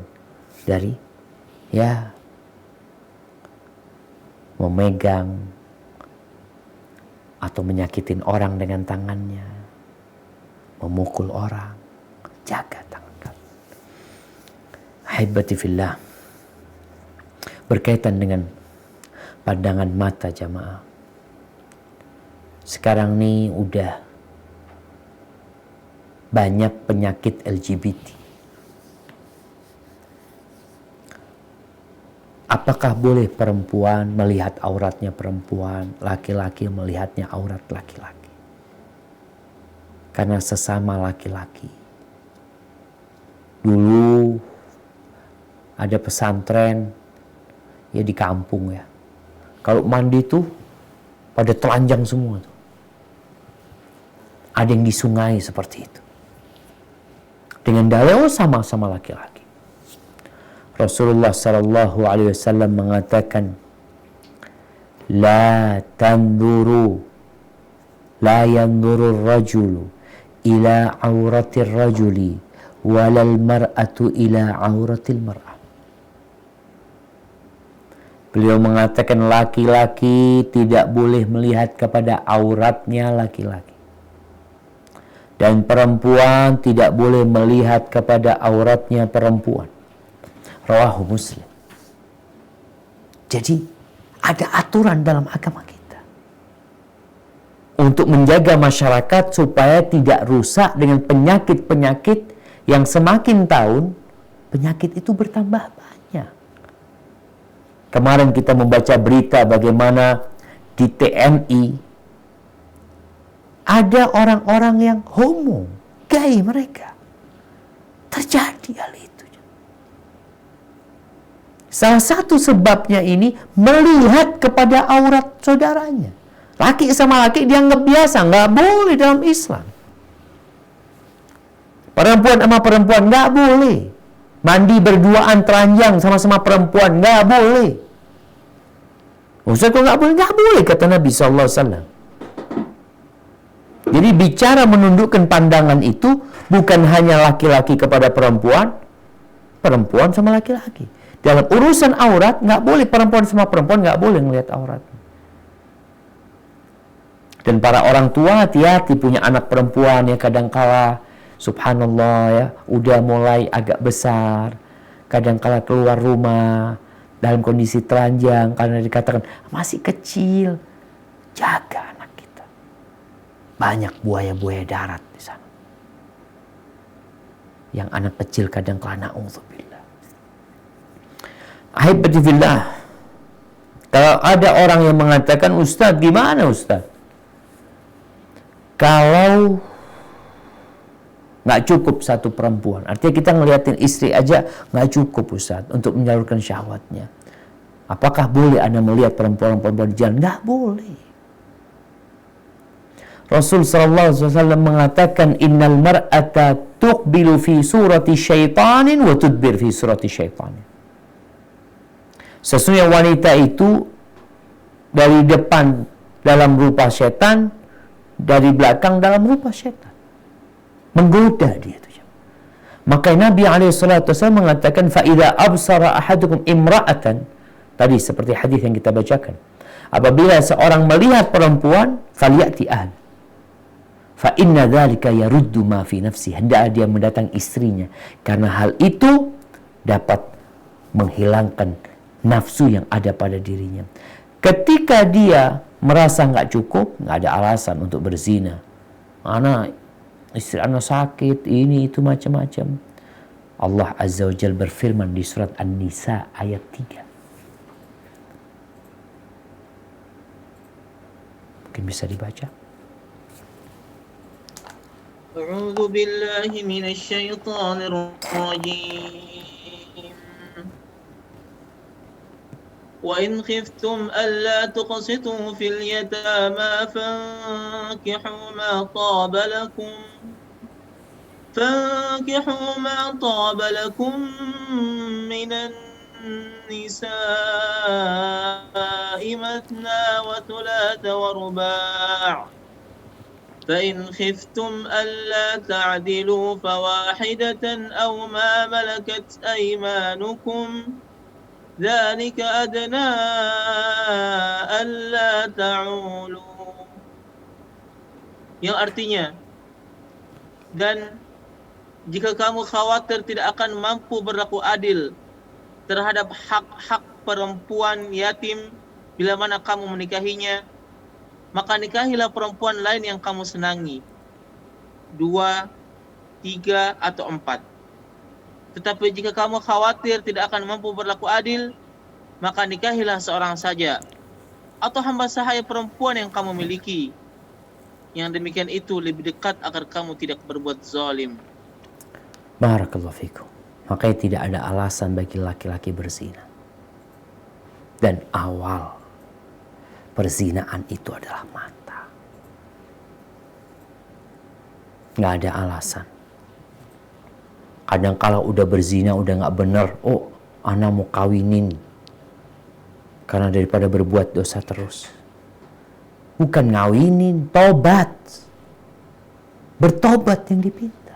dari memegang atau menyakitin orang dengan tangannya, memukul orang. Jaga tangan kalian. Ahibati fillah, berkaitan dengan pandangan mata jamaah. Sekarang nih udah banyak penyakit LGBT. Apakah boleh perempuan melihat auratnya perempuan, laki-laki melihatnya aurat laki-laki? Karena sesama laki-laki. Dulu ada pesantren ya di kampung ya. Kalau mandi tuh pada telanjang semua tuh. Ada yang di sungai seperti itu. Dengan dalil sama-sama laki-laki. Rasulullah sallallahu alaihi wasallam mengatakan, la yanzuru ar-rajulu ila auratir rajuli walal mar'atu ila auratil mar'ah. Beliau mengatakan laki-laki tidak boleh melihat kepada auratnya laki-laki. Dan perempuan tidak boleh melihat kepada auratnya perempuan. Rawahu Muslim. Jadi ada aturan dalam agama kita untuk menjaga masyarakat supaya tidak rusak dengan penyakit-penyakit yang semakin tahun penyakit itu bertambah banyak. Kemarin kita membaca berita bagaimana di TNI ada orang-orang yang homo, gay mereka. Terjadi hal itu. Salah satu sebabnya ini melihat kepada aurat saudaranya. Laki sama laki dianggap biasa, nggak boleh dalam Islam. Perempuan sama perempuan nggak boleh. Mandi berduaan telanjang sama-sama perempuan nggak boleh. Ustaz kok nggak boleh? Nggak boleh kata Nabi SAW. Jadi bicara menundukkan pandangan itu bukan hanya laki-laki kepada perempuan, perempuan sama laki-laki. Dalam urusan aurat, nggak boleh perempuan sama perempuan nggak boleh ngelihat aurat. Dan para orang tua hati-hati punya anak perempuan ya kadangkala, subhanallah ya, udah mulai agak besar, kadangkala keluar rumah dalam kondisi telanjang karena dikatakan masih kecil. Jaga anak kita. Banyak buaya-buaya darat di sana. yang anak kecil kadang kala na'udzubillah. Ahibati fillah, kalau ada orang yang mengatakan, Ustaz, gimana Ustaz? Kalau nggak cukup satu perempuan, artinya kita ngeliatin istri aja nggak cukup Ustaz untuk menyalurkan syahwatnya. Apakah boleh Anda melihat perempuan-perempuan di jalan? Nggak boleh. Rasul sallallahu alaihi wasallam mengatakan, innal mar'ata tuqbilu fi surati syaitanin wa tudbir fi surati syaitanin. Sesungguhnya wanita itu dari depan dalam rupa setan, dari belakang dalam rupa setan. Menggoda dia itu. Maka Nabi SAW mengatakan, فَإِذَا أَبْصَرَ أَحَدُكُمْ إِمْرَأَةً, tadi seperti hadis yang kita bacakan, apabila seorang melihat perempuan, فَلْيَأْتِ أَهْلِ فَإِنَّ ذَلِكَ يَرُدُّ مَا فِي نَفْسِهِ, hendaklah dia mendatang istrinya, karena hal itu dapat menghilangkan nafsu yang ada pada dirinya. Ketika dia merasa nggak cukup, nggak ada alasan untuk berzina. Istri anak sakit, ini itu macam-macam. Allah Azza wa Jalla berfirman di surat An-Nisa ayat 3. Mungkin bisa dibaca. A'udzu billahi minasy syaithanir rajim. وإن خفتم ألا تقسطوا في اليتامى فانكحوا ما طاب لكم من النساء مثنى وثلاث ورباع فإن خفتم ألا تعدلوا فواحدة أو ما ملكت أيمانكم ذلك أدنى ألا تعولوا, yang artinya, dan jika kamu khawatir tidak akan mampu berlaku adil terhadap hak-hak perempuan yatim bila mana kamu menikahinya, maka nikahilah perempuan lain yang kamu senangi, 2, 3, atau 4. Tetapi jika kamu khawatir tidak akan mampu berlaku adil, maka nikahilah seorang saja, atau hamba sahaya perempuan yang kamu miliki. Yang demikian itu lebih dekat agar kamu tidak berbuat zalim. Barakallahu fikum. Makanya tidak ada alasan bagi laki-laki berzina. Dan awal perzinaan itu adalah mata. Nggak ada alasan. Kadang kala udah berzina, udah nggak bener, oh anak mau kawinin, karena daripada berbuat dosa terus. Bukan ngawinin, tobat. Bertobat yang dipinta.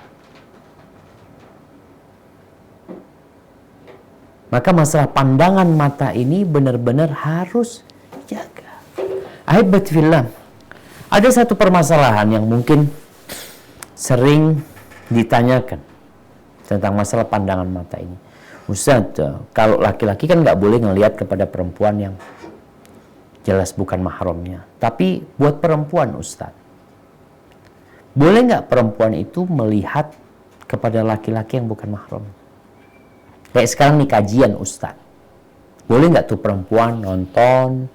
Maka masalah pandangan mata ini benar-benar harus dijaga. Ahibbat fillah, ada satu permasalahan yang mungkin sering ditanyakan tentang masalah pandangan mata ini. Ustaz, kalau laki-laki kan nggak boleh ngelihat kepada perempuan yang jelas bukan mahramnya. Tapi buat perempuan, Ustaz, boleh nggak perempuan itu melihat kepada laki-laki yang bukan mahram? Kayak sekarang nih kajian, Ustaz. Boleh nggak tuh perempuan nonton,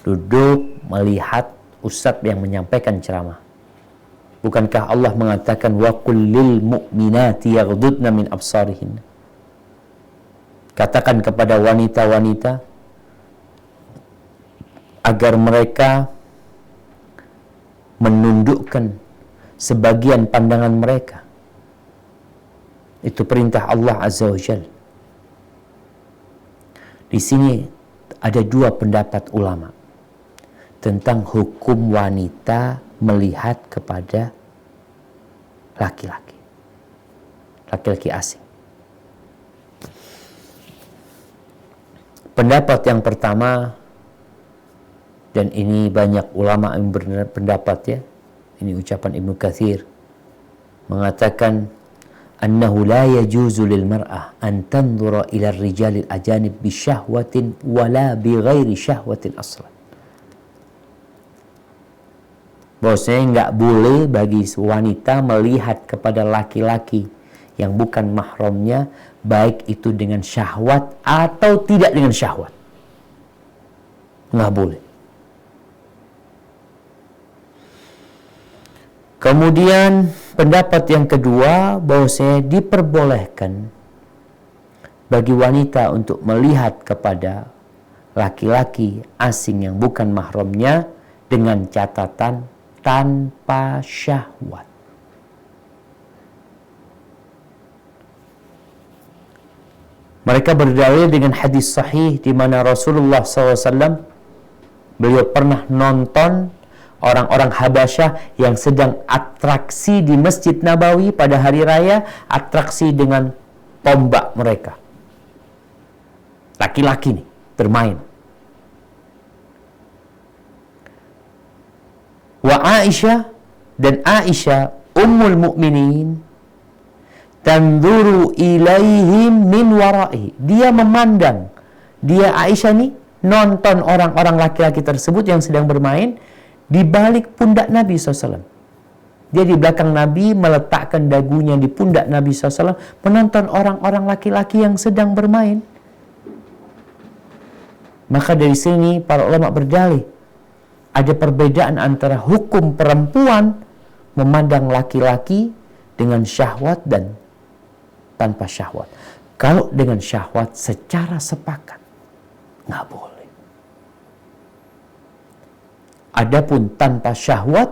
duduk, melihat Ustaz yang menyampaikan ceramah? Bukankah Allah mengatakan wa kullil mu'minati yaghdudna min absarihin? Katakan kepada wanita-wanita agar mereka menundukkan sebagian pandangan mereka. Itu perintah Allah Azza wa Jalla. Di sini ada dua pendapat ulama tentang hukum wanita melihat kepada laki-laki asing. Pendapat yang pertama, dan ini banyak ulama yang berpendapat ya, ini ucapan Ibnu Katsir, mengatakan annahu la yajuzu lil mar'ah an tanzura ila ar-rijal al-ajanib bi syahwatin wala bi ghairi syahwatin aslan. Bahwasanya nggak boleh bagi wanita melihat kepada laki-laki yang bukan mahramnya, baik itu dengan syahwat atau tidak dengan syahwat. Nggak boleh. Kemudian pendapat yang kedua, bahwasanya diperbolehkan bagi wanita untuk melihat kepada laki-laki asing yang bukan mahramnya dengan catatan tanpa syahwat. Mereka berdalil dengan hadis sahih di mana Rasulullah SAW, beliau pernah nonton orang-orang Habasyah yang sedang atraksi di Masjid Nabawi pada hari raya, atraksi dengan tombak mereka. Laki-laki nih bermain. Wa Aisyah, dan Aisyah ummul mukminin tanzuru ilaihim min wara'i. Dia memandang, dia Aisyah nih nonton orang-orang laki-laki tersebut yang sedang bermain di balik pundak Nabi SAW. Dia di belakang Nabi, meletakkan dagunya di pundak Nabi SAW, menonton orang-orang laki-laki yang sedang bermain. Maka dari sini para ulama berdalih, ada perbedaan antara hukum perempuan memandang laki-laki dengan syahwat dan tanpa syahwat. Kalau dengan syahwat secara sepakat, nggak boleh. Adapun tanpa syahwat,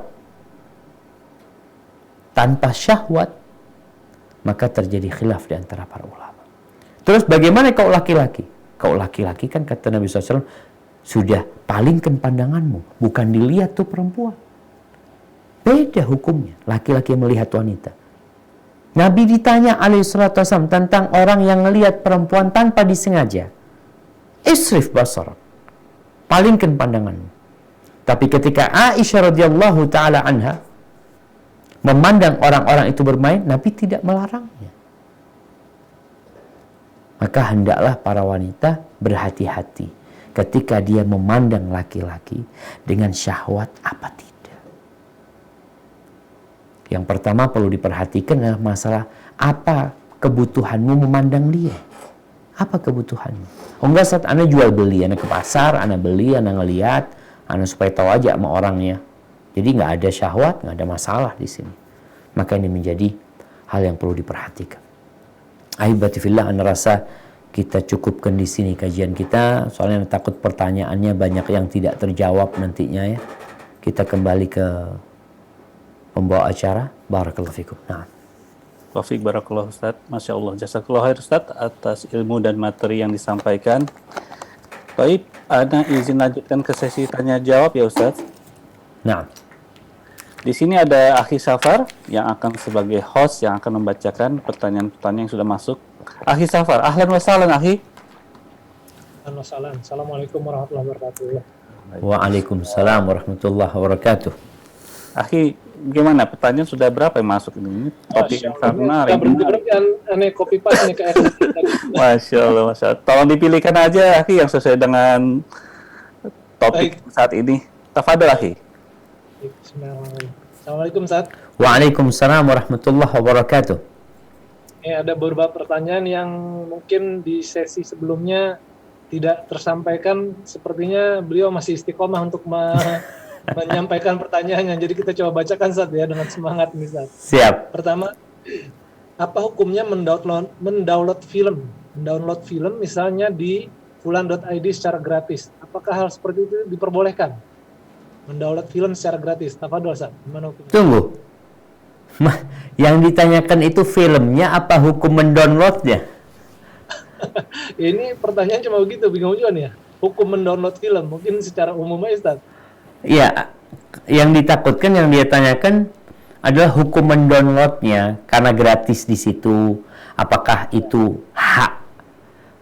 maka terjadi khilaf di antara para ulama. Terus bagaimana kau laki-laki? Kau laki-laki kan kata Nabi SAW, sudah palingkan pandanganmu, bukan dilihat tuh perempuan. Beda hukumnya, laki-laki yang melihat wanita. Nabi ditanya alaihissalam tentang orang yang melihat perempuan tanpa disengaja. Isrif basarak, palingkan pandanganmu. Tapi ketika Aisyah radhiyallahu taala anha memandang orang-orang itu bermain, Nabi tidak melarangnya. Maka hendaklah para wanita berhati-hati ketika dia memandang laki-laki dengan syahwat apa tidak. Yang pertama perlu diperhatikan adalah masalah apa kebutuhanmu memandang dia. Apa kebutuhanmu? Oh enggak, saat Anda jual beli, Anda ke pasar, Anda beli, Anda ngelihat, Anda supaya tahu aja sama orangnya. Jadi nggak ada syahwat, nggak ada masalah di sini. Maka ini menjadi hal yang perlu diperhatikan. Ahibati fillah, Anda rasa kita cukupkan di sini kajian kita. Soalnya Anda takut pertanyaannya banyak yang tidak terjawab nantinya ya. Kita kembali ke pembawa acara. Barakallahu fikum. Nah. Taufik barakallahu Ustaz. Masya Allah. Jazakallahu khair Ustaz atas ilmu dan materi yang disampaikan. Baik, Ana izin lanjutkan ke sesi tanya jawab ya Ustaz. Nah. Di sini ada Akhi Safar yang akan sebagai host yang akan membacakan pertanyaan-pertanyaan yang sudah masuk. Akhi Safar, ahlan wa sahlan Akhi. Ahlan wa sahlan. Assalamualaikum warahmatullahi wabarakatuh. Waalaikumsalam warahmatullahi wabarakatuh. Akhi, gimana? Pertanyaan sudah berapa yang masuk ini? Topik yang sangat menarik. Berhenti aneh copy paste nih ke Masya Allah, Masya Allah. Tolong dipilihkan aja Akhi yang sesuai dengan topik saat ini. Tafadhol Akhi. Bismillahirrahmanirrahim. Assalamualaikum Ustaz. Waalaikumsalam warahmatullahi wabarakatuh. Ada beberapa pertanyaan yang mungkin di sesi sebelumnya tidak tersampaikan. Sepertinya beliau masih istiqomah untuk menyampaikan pertanyaannya. Jadi kita coba bacakan Ustaz ya dengan semangat nih Ustaz. Siap. Pertama, apa hukumnya mendownload film misalnya di fulan.id secara gratis? Apakah hal seperti itu diperbolehkan? Mendownload film secara gratis. Tafadhol Ustaz. Gimana hukumnya? Tunggu. Yang ditanyakan itu filmnya apa hukum mendownloadnya? Ini pertanyaan cuma begitu, bingung juga nih ya. Hukum mendownload film, mungkin secara umum aja Ustaz. Iya, yang ditakutkan, yang dia tanyakan adalah hukum mendownloadnya karena gratis di situ. Apakah itu hak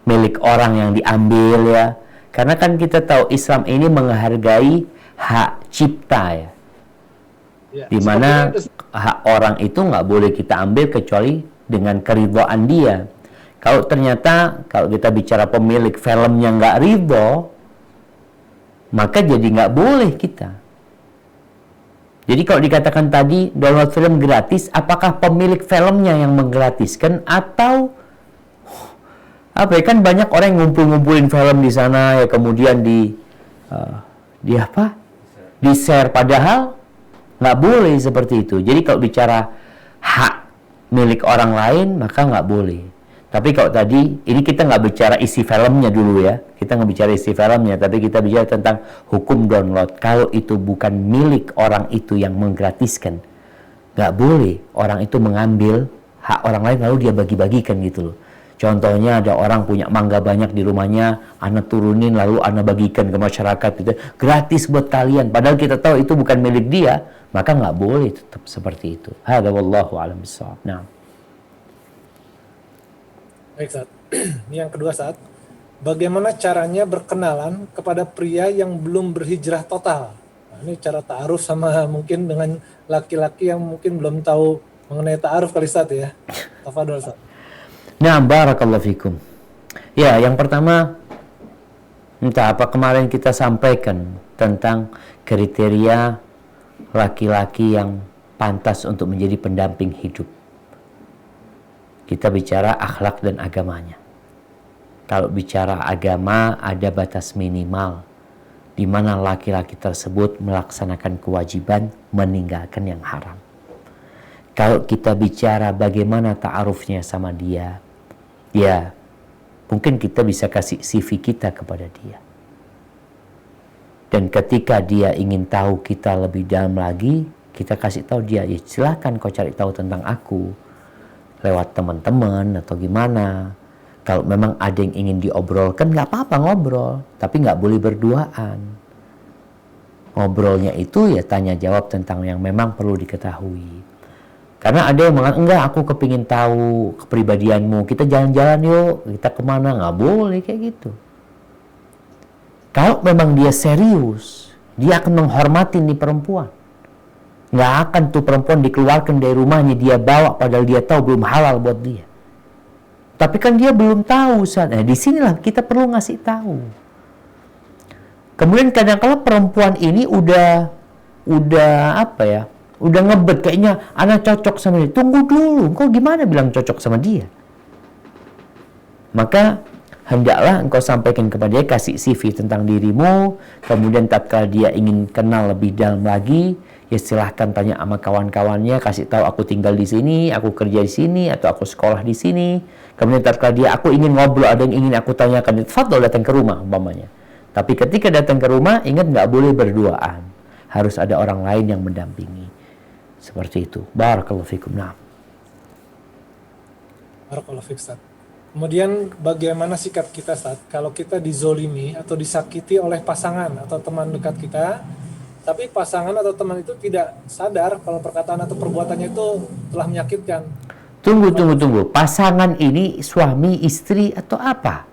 milik orang yang diambil ya? Karena kan kita tahu Islam ini menghargai hak cipta ya. Di mana hak orang itu nggak boleh kita ambil kecuali dengan keridhaan dia. Kalau ternyata kalau kita bicara pemilik filmnya nggak ridho, maka jadi nggak boleh kita. Jadi kalau dikatakan tadi download film gratis, apakah pemilik filmnya yang menggratiskan atau apa ya, kan banyak orang yang ngumpul-ngumpulin film di sana ya, kemudian di share, padahal nggak boleh seperti itu. Jadi kalau bicara hak milik orang lain maka nggak boleh. Tapi kalau tadi ini kita nggak bicara isi filmnya dulu ya, kita nggak bicara isi filmnya, tapi kita bicara tentang hukum download. Kalau itu bukan milik orang itu yang menggratiskan, nggak boleh orang itu mengambil hak orang lain lalu dia bagi-bagikan gitu loh. Contohnya ada orang punya mangga banyak di rumahnya, anak turunin lalu anak bagikan ke masyarakat gitu, gratis buat kalian. Padahal kita tahu itu bukan milik dia, maka nggak boleh tetap seperti itu. Hadza wallahu a'lam bishawab. Nah. Baik, Ustaz. Yang kedua, Ustaz, bagaimana caranya berkenalan kepada pria yang belum berhijrah total? Nah, ini cara ta'aruf sama mungkin dengan laki-laki yang mungkin belum tahu mengenai ta'aruf kali, Ustaz ya. Tafadhol, Ustaz. Nah, barakallahu fikum. Ya, yang pertama, entah apa kemarin kita sampaikan tentang kriteria laki-laki yang pantas untuk menjadi pendamping hidup. Kita bicara akhlak dan agamanya. Kalau bicara agama, ada batas minimal di mana laki-laki tersebut melaksanakan kewajiban meninggalkan yang haram. Kalau kita bicara bagaimana ta'arufnya sama dia, ya mungkin kita bisa kasih CV kita kepada dia. Dan ketika dia ingin tahu kita lebih dalam lagi, kita kasih tahu dia, ya silakan kau cari tahu tentang aku lewat teman-teman atau gimana. Kalau memang ada yang ingin diobrolkan, nggak apa-apa ngobrol, tapi nggak boleh berduaan. Ngobrolnya itu ya tanya jawab tentang yang memang perlu diketahui. Karena ada yang mengatakan, enggak, aku kepingin tahu kepribadianmu, kita jalan-jalan yuk, kita kemana, nggak boleh kayak gitu. Kalau memang dia serius, dia akan menghormati nih perempuan. Nggak akan tuh perempuan dikeluarkan dari rumahnya, dia bawa padahal dia tahu belum halal buat dia. Tapi kan dia belum tahu, Ustaz. Nah, disinilah kita perlu ngasih tahu. Kemudian kadang-kadang perempuan ini udah apa ya, udah ngebet kayaknya anak cocok sama dia. Tunggu dulu, kau gimana bilang cocok sama dia? Maka hendaklah engkau sampaikan kepada dia, kasih CV tentang dirimu, kemudian tatkala dia ingin kenal lebih dalam lagi, ya silahkan tanya sama kawan-kawannya, kasih tahu aku tinggal di sini, aku kerja di sini, atau aku sekolah di sini. Kemudian tatkala dia, aku ingin ngobrol, ada yang ingin aku tanyakan, fadhol datang ke rumah umpamanya. Tapi ketika datang ke rumah, ingat nggak boleh berduaan, harus ada orang lain yang mendampingi. Seperti itu. Barakallahu fikum. Nah. Barakallahu fikum, Ustaz. Kemudian bagaimana sikap kita saat kalau kita dizolimi atau disakiti oleh pasangan atau teman dekat kita, tapi pasangan atau teman itu tidak sadar kalau perkataan atau perbuatannya itu telah menyakitkan. Tunggu. Pasangan ini suami, istri, atau apa?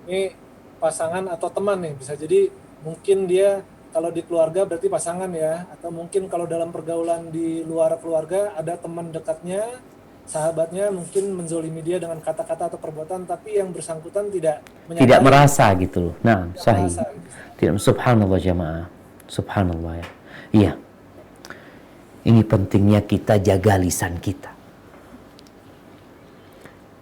Ini pasangan atau teman nih, bisa jadi mungkin dia kalau di keluarga berarti pasangan ya, atau mungkin kalau dalam pergaulan di luar keluarga ada teman dekatnya, sahabatnya mungkin menzolimi dia dengan kata-kata atau perbuatan, tapi yang bersangkutan tidak menyadari, tidak merasa gitu loh. Nah, sahih. merasa, gitu. Tidak, subhanallah jamaah. Subhanallah ya. Iya. Ini pentingnya kita jaga lisan kita.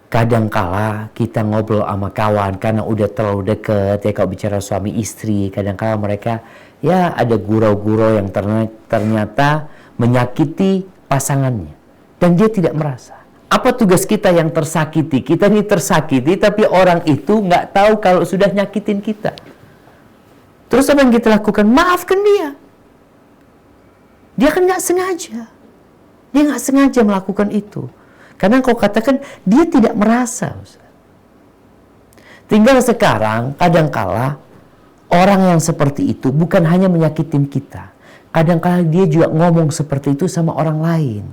Kadangkala kita ngobrol sama kawan karena udah terlalu deket ya, kalau bicara suami istri, kadangkala mereka ya ada gurau-gurau yang ternyata menyakiti pasangannya dan dia tidak merasa. Apa tugas kita yang tersakiti? Kita ini tersakiti tapi orang itu nggak tahu kalau sudah nyakitin kita. Terus apa yang kita lakukan? Maafkan dia. Dia kan nggak sengaja. Dia nggak sengaja melakukan itu. Karena kau katakan dia tidak merasa. Tinggal sekarang kadangkala orang yang seperti itu bukan hanya menyakitin kita. Kadangkala dia juga ngomong seperti itu sama orang lain.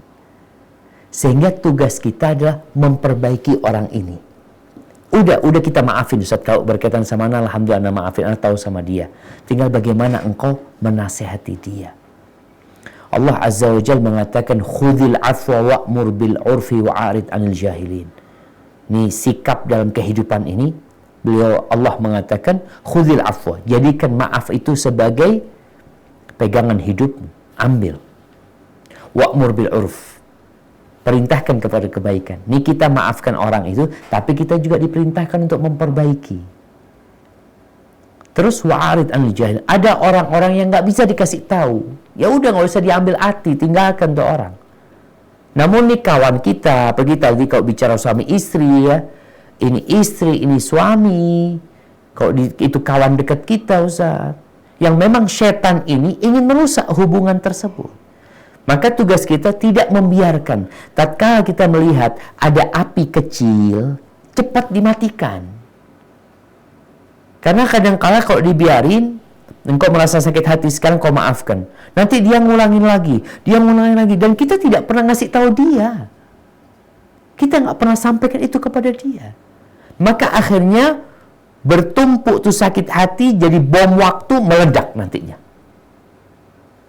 Sehingga tugas kita adalah memperbaiki orang ini. Udah kita maafin Ustaz, kalau berkaitan sama ana, alhamdulillah ana maafin, ana tahu sama dia. Tinggal bagaimana engkau menasehati dia. Allah Azza wa Jalla mengatakan khudhil afwa wa'mur bil urfi wa'arid 'anil jahilin. Ini sikap dalam kehidupan ini, Allah mengatakan khudhil afwa, jadikan maaf itu sebagai pegangan hidup. ambil. Wa'mur bil urf, perintahkan kepada kebaikan. Ini kita maafkan orang itu, tapi kita juga diperintahkan untuk memperbaiki. Terus wa'arid anil jahil, ada orang-orang yang nggak bisa dikasih tahu, ya udah nggak usah diambil hati, tinggalkan tuh orang. Namun nih kawan kita, pergi tadi kalau bicara suami istri ya, ini istri, ini suami, kalau itu kawan dekat kita Ustaz, yang memang setan ini ingin merusak hubungan tersebut. Maka tugas kita tidak membiarkan. Tatkala kita melihat ada api kecil, cepat dimatikan. Karena kadang-kala kalau dibiarin, engkau merasa sakit hati sekarang, kau maafkan. Nanti dia ngulangin lagi, dan kita tidak pernah ngasih tahu dia. Kita nggak pernah sampaikan itu kepada dia. Maka akhirnya bertumpuk tuh sakit hati, jadi bom waktu meledak nantinya.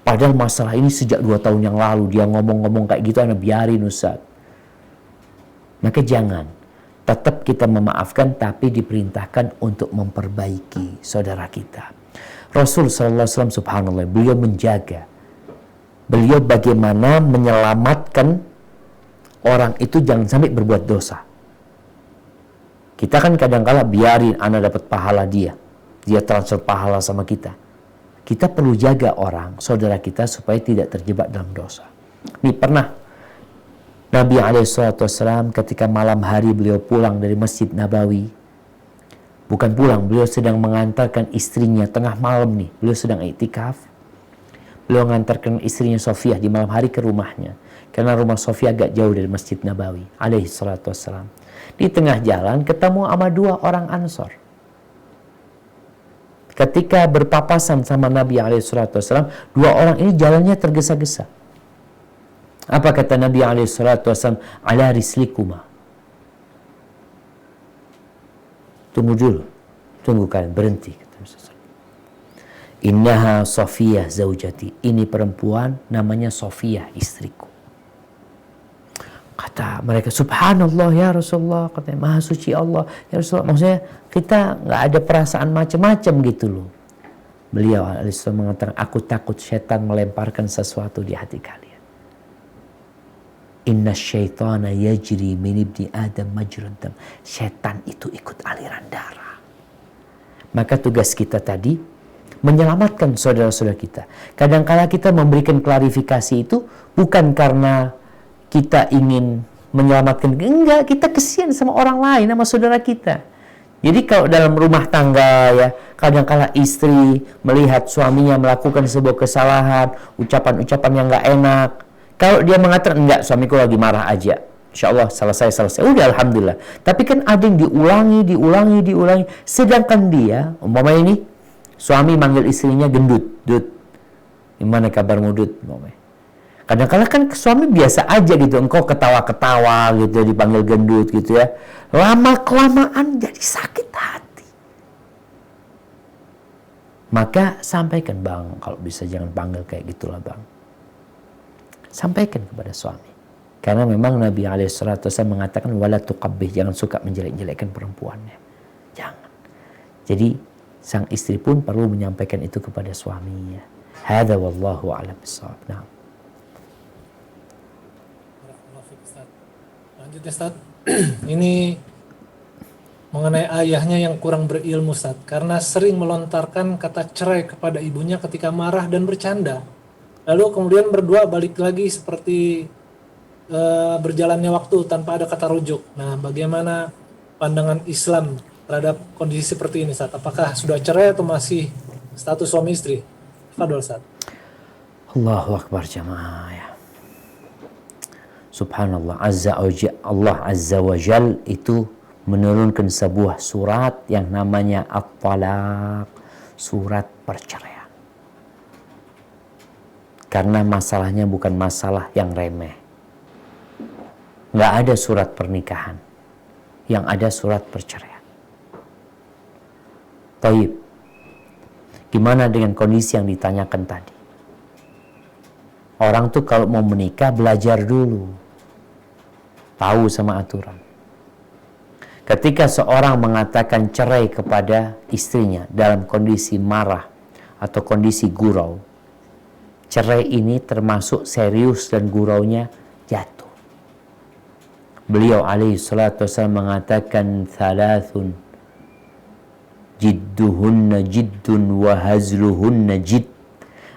Padahal masalah ini sejak 2 tahun yang lalu dia ngomong-ngomong kayak gitu, Anda biarin Ustaz. Maka jangan. Tetap kita memaafkan, tapi diperintahkan untuk memperbaiki saudara kita. Rasul sallallahu alaihi wasallam, subhanallah, beliau menjaga. Beliau bagaimana menyelamatkan orang itu jangan sampai berbuat dosa. Kita kan kadang-kala biarin anak dapat pahala dia transfer pahala sama kita. Kita perlu jaga orang, saudara kita, supaya tidak terjebak dalam dosa. Ini pernah Nabi SAW ketika malam hari beliau pulang dari Masjid Nabawi. Bukan pulang, beliau sedang mengantarkan istrinya tengah malam nih. Beliau sedang iktikaf. Beliau mengantarkan istrinya Sofiyah di malam hari ke rumahnya. Karena rumah Sofiyah agak jauh dari Masjid Nabawi SAW. Di tengah jalan ketemu sama 2 orang Ansor. Ketika berpapasan sama Nabi SAW, 2 orang ini jalannya tergesa-gesa. Apa kata Nabi SAW? Ala rislikuma. Tunggu dulu. Tunggu kalian, berhenti. Innaha Sofiyah zaujati. Ini perempuan namanya Sofiyah, istriku. Kata mereka, subhanallah ya Rasulullah. Katanya, maha suci Allah ya Rasulullah. Maksudnya kita nggak ada perasaan macam-macam gitu loh. Beliau alaihissalam mengatakan, aku takut setan melemparkan sesuatu di hati kalian. Inna syaitana yajri min ibni Adam majran dam. Setan itu ikut aliran darah. Maka tugas kita tadi menyelamatkan saudara-saudara kita. Kadang-kala kita memberikan klarifikasi itu bukan karena kita ingin menyelamatkan. Enggak, kita kesian sama orang lain, sama saudara kita. Jadi kalau dalam rumah tangga ya, kadang-kala istri melihat suaminya melakukan sebuah kesalahan, ucapan-ucapan yang enggak enak. Kalau dia mengatakan, enggak, suamiku lagi marah aja, insya Allah selesai. Udah, alhamdulillah. Tapi kan ada yang diulangi. Sedangkan dia, umpamanya ini, suami manggil istrinya gendut. Dut, gimana kabarmu Dut? Kadang-kadang kan suami biasa aja gitu, engkau ketawa-ketawa gitu, dipanggil gendut gitu ya. Lama-kelamaan jadi sakit hati. Maka sampaikan, bang, kalau bisa jangan panggil kayak gitulah bang. Sampaikan kepada suami. Karena memang Nabi SAW mengatakan wala tuqabbih, jangan suka menjelek-jelekkan perempuannya. Jangan. Jadi sang istri pun perlu menyampaikan itu kepada suaminya. Hadza wallahu a'lam bissawab. Nah. Lanjut ya Ustaz. Ini mengenai ayahnya yang kurang berilmu Ustaz, karena sering melontarkan kata cerai kepada ibunya ketika marah dan bercanda. Lalu kemudian berdua balik lagi seperti berjalannya waktu tanpa ada kata rujuk. Nah, bagaimana pandangan Islam terhadap kondisi seperti ini, Ustaz? Apakah sudah cerai atau masih status suami istri? Fadol, Ustaz. Allahu Akbar jamaah ya. Subhanallah, Allah Azza wa Jal itu menurunkan sebuah surat yang namanya At-Talaq, surat perceraian. Karena masalahnya bukan masalah yang remeh. Nggak ada surat pernikahan. Yang ada surat perceraian. Taib. Gimana dengan kondisi yang ditanyakan tadi? Orang tuh kalau mau menikah belajar dulu. Tahu sama aturan. Ketika seorang mengatakan cerai kepada istrinya dalam kondisi marah atau kondisi gurau, cerai ini termasuk serius dan guraunya jatuh. Beliau alaihi salatu wasallam mengatakan thalathun jidduhunna jiddun wa hazluhunna jidd.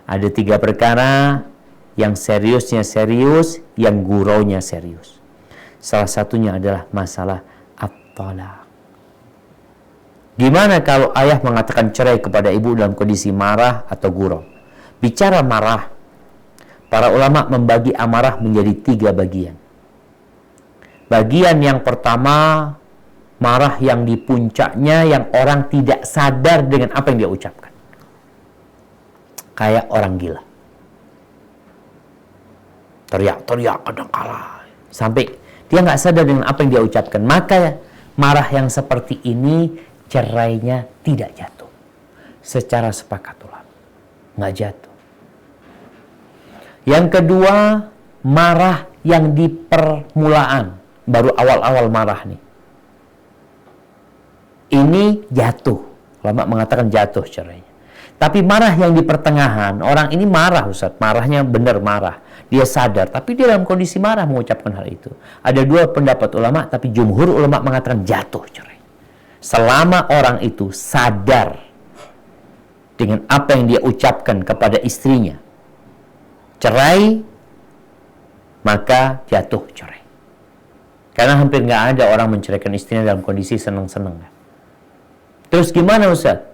Ada 3 perkara yang seriusnya serius, yang guraunya serius. Salah satunya adalah masalah at-talaq. Gimana kalau ayah mengatakan cerai kepada ibu dalam kondisi marah atau gurau? Bicara marah, para ulama membagi amarah menjadi 3 bagian. Bagian yang pertama, marah yang di puncaknya, yang orang tidak sadar dengan apa yang dia ucapkan. Kayak orang gila. Teriak-teriak kadang-kala. Sampai dia nggak sadar dengan apa yang dia ucapkan. Maka marah yang seperti ini, cerainya tidak jatuh. Secara sepakat ulama. Nggak jatuh. Yang kedua, marah yang di permulaan. Baru awal-awal marah nih. Ini jatuh. Ulama mengatakan jatuh cerainya. Tapi marah yang di pertengahan, orang ini marah Ustaz. Marahnya benar marah. Dia sadar, tapi dia dalam kondisi marah mengucapkan hal itu. Ada 2 pendapat ulama, tapi jumhur ulama mengatakan jatuh cerai. Selama orang itu sadar dengan apa yang dia ucapkan kepada istrinya, cerai, maka jatuh cerai. Karena hampir nggak ada orang menceraikan istrinya dalam kondisi senang-senang. Terus gimana Ustaz?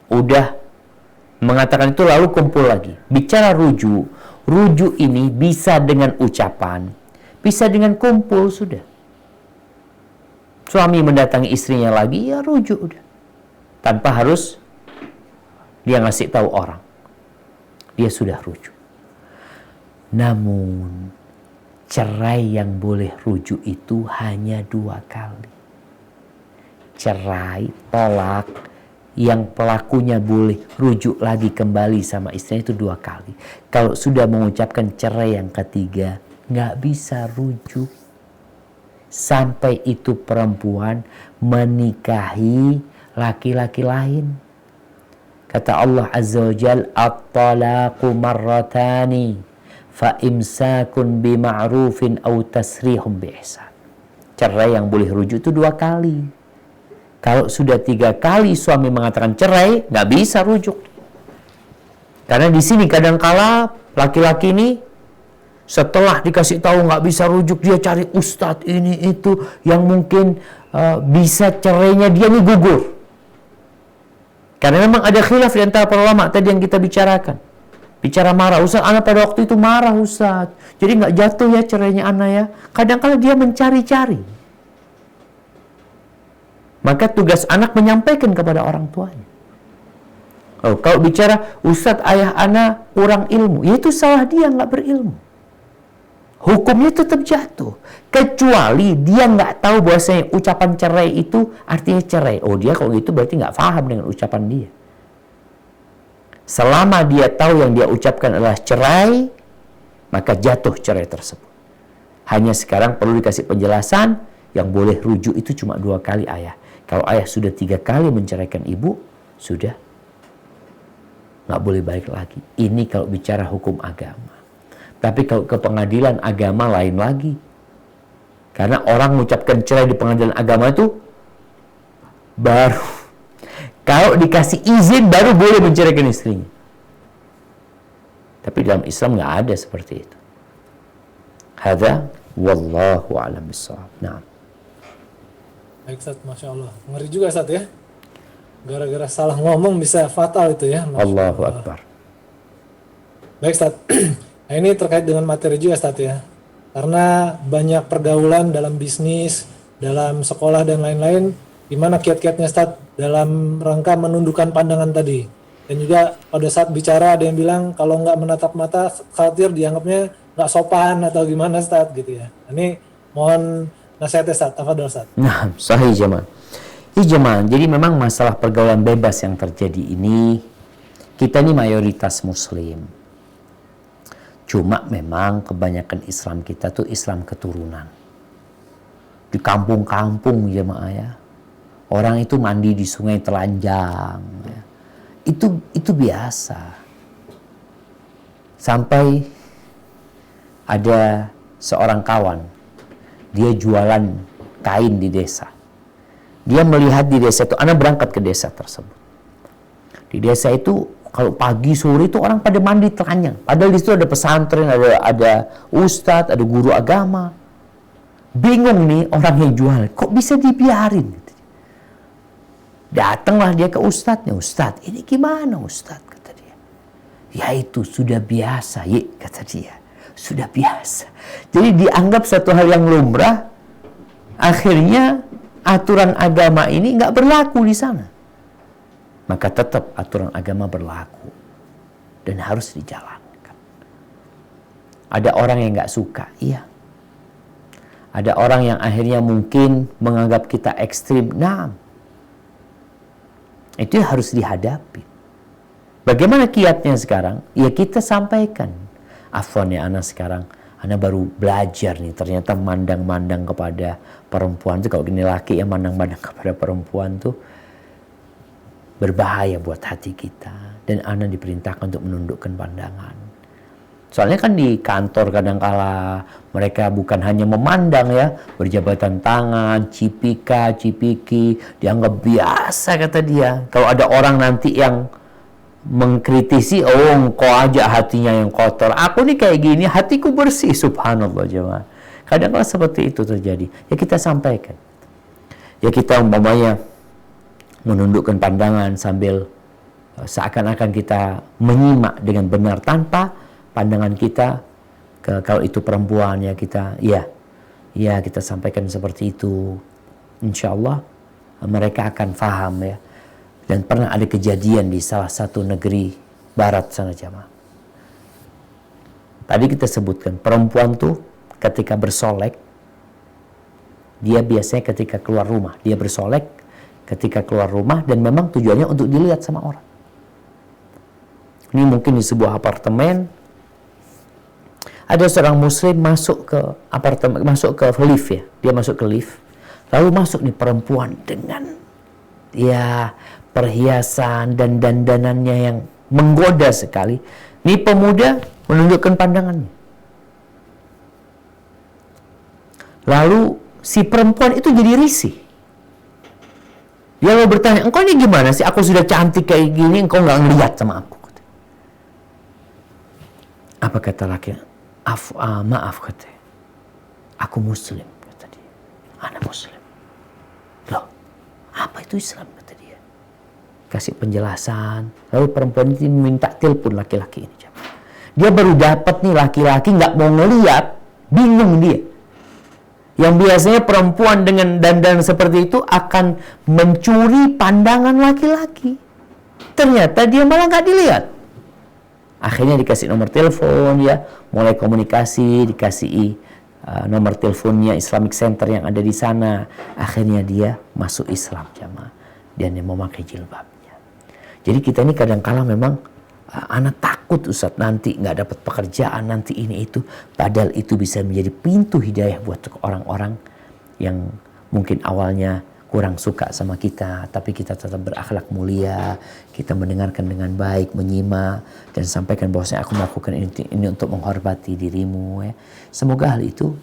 Udah mengatakan itu lalu kumpul lagi. Bicara rujuk. Rujuk ini bisa dengan ucapan, bisa dengan kumpul sudah. Suami mendatangi istrinya lagi, ya rujuk udah. Tanpa harus dia ngasih tahu orang. Dia sudah rujuk. Namun cerai yang boleh rujuk itu hanya 2 kali. Cerai, tolak, yang pelakunya boleh rujuk lagi kembali sama istrinya itu 2 kali. Kalau sudah mengucapkan cerai yang ketiga, nggak bisa rujuk. Sampai itu perempuan menikahi laki-laki lain. Kata Allah Azza wa Jal, at-talaqu marratani, fa imsakun bima'rufin aw tasrihum biihsan. Cerai yang boleh rujuk itu 2 kali. Kalau sudah 3 kali suami mengatakan cerai, nggak bisa rujuk. Karena di sini kadangkala laki-laki ini setelah dikasih tahu nggak bisa rujuk, dia cari ustadz ini itu yang mungkin bisa cerainya dia nih gugur. Karena memang ada khilaf di antara para ulama tadi yang kita bicarakan. Bicara marah, Ustaz, anak pada waktu itu marah Ustaz. Jadi nggak jatuh ya cerainya anak ya. Kadang-kala dia mencari-cari. Maka tugas anak menyampaikan kepada orang tuanya. Oh, kalau bicara Ustadz ayah anak kurang ilmu, ya itu salah dia, nggak berilmu. Hukumnya tetap jatuh. Kecuali dia nggak tahu bahwasanya ucapan cerai itu artinya cerai. Oh dia kalau gitu berarti nggak paham dengan ucapan dia. Selama dia tahu yang dia ucapkan adalah cerai, maka jatuh cerai tersebut. Hanya sekarang perlu dikasih penjelasan, yang boleh rujuk itu cuma 2 kali ayah. Kalau ayah sudah 3 kali menceraikan ibu, sudah nggak boleh balik lagi. Ini kalau bicara hukum agama. Tapi kalau ke pengadilan agama lain lagi. Karena orang mengucapkan cerai di pengadilan agama itu baru kalau dikasih izin baru boleh menceraikan istrinya. Tapi dalam Islam nggak ada seperti itu. Hadza wallahu a'lam bishawab. Nah. Baik Ustaz, Masya Allah. Ngeri juga Ustaz ya. Gara-gara salah ngomong bisa fatal itu ya. Masya Allahu Allah. Akbar. Baik Ustaz. Nah ini terkait dengan materi juga Ustaz ya. Karena banyak pergaulan dalam bisnis, dalam sekolah dan lain-lain. Gimana kiat-kiatnya Ustaz dalam rangka menundukkan pandangan tadi. Dan juga pada saat bicara ada yang bilang kalau nggak menatap mata khawatir dianggapnya nggak sopan atau gimana Ustaz gitu ya. Ini mohon nasihatnya Ustaz, tafadhol Ustaz. Nah, sahih jemaah. Jadi memang masalah pergaulan bebas yang terjadi ini, kita ini mayoritas muslim. Cuma memang kebanyakan Islam kita tuh Islam keturunan. Di kampung-kampung jemaah ya. Orang itu mandi di sungai telanjang. Ya. Itu biasa. Sampai ada seorang kawan, dia jualan kain di desa. Dia melihat di desa itu, ana berangkat ke desa tersebut. Di desa itu kalau pagi sore itu orang pada mandi telanjang. Padahal di situ ada pesantren, ada ustadz, ada guru agama. Bingung nih orang yang jual, kok bisa dibiarin? Datanglah dia ke ustadznya, Ustadz, ini gimana Ustadz? Kata dia. Ya itu sudah biasa, kata dia. Sudah biasa. Jadi dianggap satu hal yang lumrah, akhirnya aturan agama ini nggak berlaku di sana. Maka tetap aturan agama berlaku dan harus dijalankan. Ada orang yang nggak suka, iya. Ada orang yang akhirnya mungkin menganggap kita ekstrim. Nah, itu harus dihadapi. Bagaimana kiatnya sekarang? Ya kita sampaikan. Afwan ya anak sekarang, anak baru belajar nih, ternyata mandang-mandang kepada perempuan itu, kalau gini laki yang mandang-mandang kepada perempuan tuh berbahaya buat hati kita. Dan anak diperintahkan untuk menundukkan pandangan. Soalnya kan di kantor kadangkala mereka bukan hanya memandang ya, berjabatan tangan, cipika, cipiki, dianggap biasa kata dia. Kalau ada orang nanti yang mengkritisi, oh kok aja hatinya yang kotor. Aku nih kayak gini, hatiku bersih, subhanallah jemaah. Kadang-kadang seperti itu terjadi. Ya kita sampaikan. Ya kita umpamanya menundukkan pandangan sambil seakan-akan kita menyimak dengan benar tanpa pandangan kita kalau itu perempuan ya kita kita sampaikan seperti itu. Insya Allah mereka akan paham ya. Dan pernah ada kejadian di salah satu negeri barat sana jamaah. Tadi kita sebutkan perempuan tuh ketika bersolek, dia biasanya ketika keluar rumah dia bersolek ketika keluar rumah, dan memang tujuannya untuk dilihat sama orang. Ini mungkin di sebuah apartemen, ada seorang muslim masuk ke apartemen, masuk ke lift ya, dia masuk ke lift, lalu masuk nih perempuan dengan ya perhiasan dan dandanannya yang menggoda sekali. Nih pemuda menundukkan pandangannya. Lalu si perempuan itu jadi risih. Dia mau bertanya, engkau ini gimana sih? Aku sudah cantik kayak gini, engkau nggak ngeliat sama aku. Apa kata laki? Maaf kata. Aku muslim kata dia. Anak muslim. Loh, apa itu Islam kata dia? Kasih penjelasan. Lalu perempuan itu minta telepon laki-laki ini. Dia baru dapat nih laki-laki nggak mau ngeliat, bingung dia. Yang biasanya perempuan dengan dandan seperti itu akan mencuri pandangan laki-laki. Ternyata dia malah nggak dilihat. Akhirnya dikasih nomor telepon ya, mulai komunikasi, dikasih nomor teleponnya Islamic Center yang ada di sana. Akhirnya dia masuk Islam jamaah dan dia memakai jilbabnya. Jadi kita ini kadang-kala memang anak takut Ustaz nanti nggak dapat pekerjaan, nanti ini itu. Padahal itu bisa menjadi pintu hidayah buat orang-orang yang mungkin awalnya kurang suka sama kita, tapi kita tetap berakhlak mulia, kita mendengarkan dengan baik, menyimak, dan sampaikan bahwasanya aku melakukan ini untuk menghormati dirimu. Ya. Semoga hal itu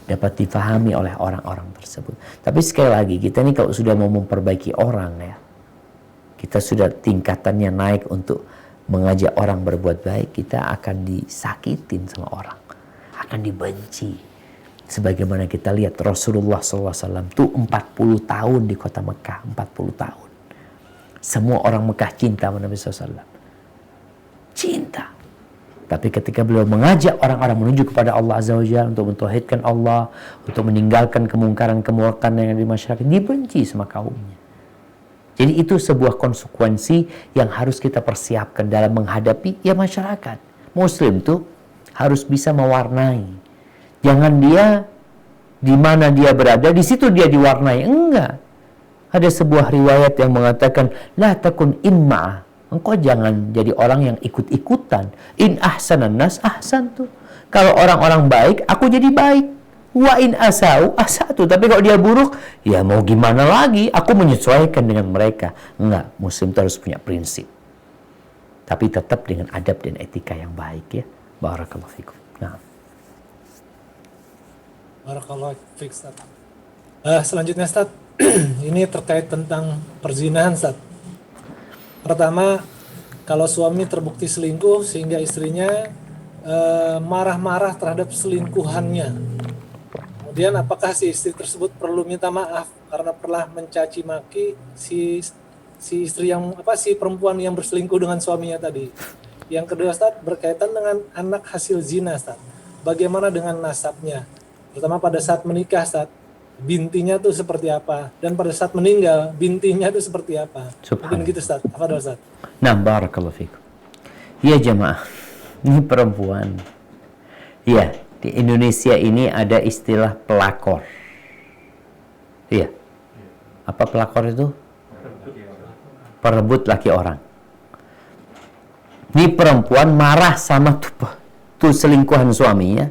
dapat difahami oleh orang-orang tersebut. Tapi sekali lagi, kita ini kalau sudah mau memperbaiki orang ya, kita sudah tingkatannya naik untuk mengajak orang berbuat baik, kita akan disakitin sama orang, akan dibenci. Sebagaimana kita lihat Rasulullah SAW itu 40 tahun di kota Mekah, 40 tahun. Semua orang Mekah cinta sama Nabi SAW. Cinta. Tapi ketika beliau mengajak orang-orang menuju kepada Allah Azza wa Jalla untuk mentauhidkan Allah, untuk meninggalkan kemungkaran-kemurkaan yang ada di masyarakat, dibenci sama kaumnya. Jadi itu sebuah konsekuensi yang harus kita persiapkan dalam menghadapi ya masyarakat. Muslim tuh harus bisa mewarnai. Jangan dia di mana dia berada, di situ dia diwarnai. Enggak. Ada sebuah riwayat yang mengatakan, la takun imma. Engkau jangan jadi orang yang ikut-ikutan. In ahsanan nas ahsantu. Kalau orang-orang baik, aku jadi baik. Wa in asau asatu. Tapi kalau dia buruk, ya mau gimana lagi? Aku menyesuaikan dengan mereka. Enggak, muslim itu harus punya prinsip. Tapi tetap dengan adab dan etika yang baik ya. Barakallahu fikum. Nah. Barakallahu fiik, Ustaz. Selanjutnya, Ustaz, ini terkait tentang perzinahan, Ustaz. Pertama, kalau suami terbukti selingkuh sehingga istrinya marah-marah terhadap selingkuhannya. Kemudian apakah si istri tersebut perlu minta maaf karena pernah mencaci maki si istri yang si perempuan yang berselingkuh dengan suaminya tadi. Yang kedua, Ustaz, berkaitan dengan anak hasil zina, Ustaz. Bagaimana dengan nasabnya? Terutama pada saat menikah, Ustaz, bintinya tuh seperti apa, dan pada saat meninggal bintinya tuh seperti apa. Mungkin gitu, Ustaz. Apa Ustaz? Nah, barakallahu fikum. Ya jemaah, ini perempuan. Ya, di Indonesia ini ada istilah pelakor. Iya. Apa pelakor itu? Perebut laki orang. Ini perempuan marah sama tuh selingkuhan suaminya.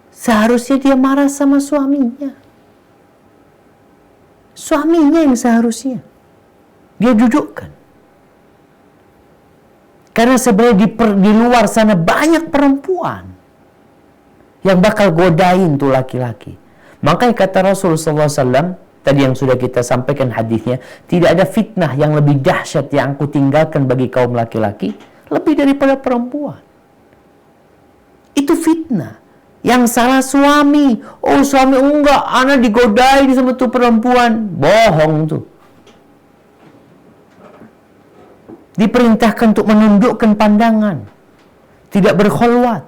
Seharusnya dia marah sama suaminya. Suaminya yang seharusnya dia dudukkan. Karena sebenarnya di luar sana banyak perempuan yang bakal godain tuh laki-laki. Makanya kata Rasulullah SAW, tadi yang sudah kita sampaikan hadisnya, tidak ada fitnah yang lebih dahsyat yang aku tinggalkan bagi kaum laki-laki lebih daripada perempuan. Itu fitnah. Yang salah suami. Oh, suami enggak, anak digodain sama tuh perempuan. Bohong tuh. Diperintahkan untuk menundukkan pandangan, tidak berkhulwat.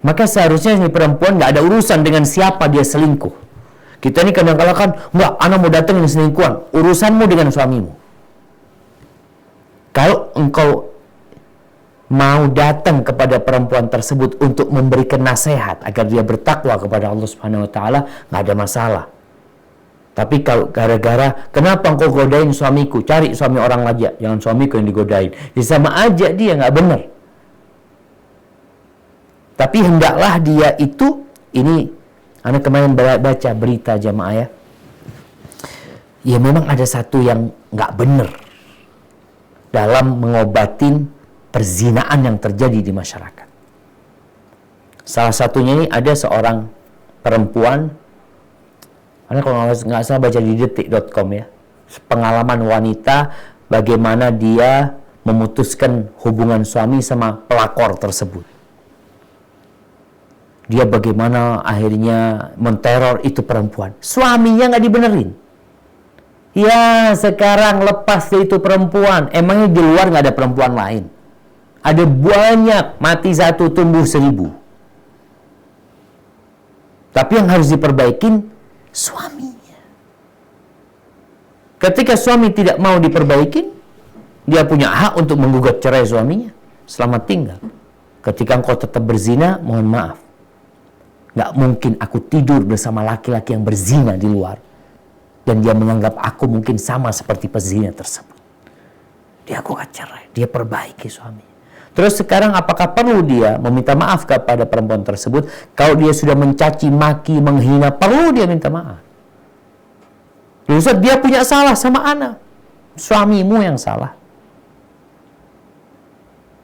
Maka seharusnya ini perempuan nggak ada urusan dengan siapa dia selingkuh. Kita ini kadang-kadang kan, enggak, anak mau datengin selingkuhan, urusanmu dengan suamimu. Kalau engkau mau datang kepada perempuan tersebut untuk memberikan nasihat agar dia bertakwa kepada Allah Subhanahu wa taala, nggak ada masalah. Tapi kalau gara-gara kenapa engkau godain suamiku, cari suami orang aja, jangan suamiku yang digodain. Ya sama aja dia nggak benar. Tapi hendaklah dia itu, ini anak kemarin baca berita jamaah ya. Ya memang ada satu yang nggak benar dalam mengobatin perzinaan yang terjadi di masyarakat. Salah satunya ini ada seorang perempuan, karena kalau nggak salah baca di detik.com ya, pengalaman wanita bagaimana dia memutuskan hubungan suami sama pelakor tersebut. Dia bagaimana akhirnya menteror itu perempuan. Suaminya nggak dibenerin. Ya sekarang lepas dari itu perempuan, emangnya di luar nggak ada perempuan lain? Ada banyak, mati satu tumbuh 1000. Tapi yang harus diperbaikin suaminya. Ketika suami tidak mau diperbaikin, dia punya hak untuk menggugat cerai suaminya. Selamat tinggal. Ketika engkau tetap berzina, mohon maaf. Nggak mungkin aku tidur bersama laki-laki yang berzina di luar. Dan dia menganggap aku mungkin sama seperti pezina tersebut. Dia gugat cerai. Dia perbaiki suaminya. Terus sekarang apakah perlu dia meminta maaf kepada perempuan tersebut? Kalau dia sudah mencaci maki, menghina, perlu dia minta maaf. Ustaz, dia punya salah sama anak. Suamimu yang salah.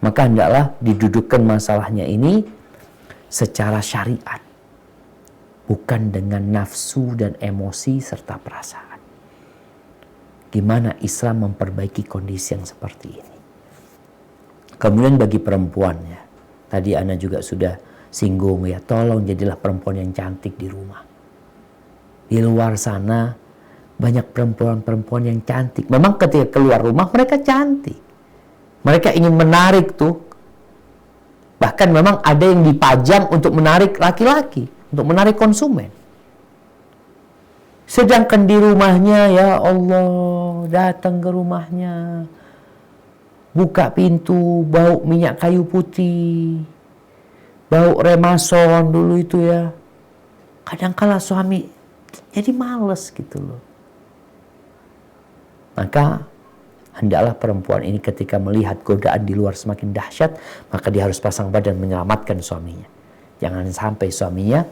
Maka hendaklah didudukkan masalahnya ini secara syariat. Bukan dengan nafsu dan emosi serta perasaan. Gimana Islam memperbaiki kondisi yang seperti ini? Kemudian bagi perempuan ya, tadi Ana juga sudah singgung ya, tolong jadilah perempuan yang cantik di rumah. Di luar sana banyak perempuan-perempuan yang cantik. Memang ketika keluar rumah mereka cantik. Mereka ingin menarik tuh. Bahkan memang ada yang dipajang untuk menarik laki-laki, untuk menarik konsumen. Sedangkan di rumahnya, ya Allah, datang ke rumahnya, buka pintu, bau minyak kayu putih, bau remason dulu itu ya. Kadang-kala suami jadi males gitu loh. Maka hendaklah perempuan ini ketika melihat godaan di luar semakin dahsyat, maka dia harus pasang badan menyelamatkan suaminya. Jangan sampai suaminya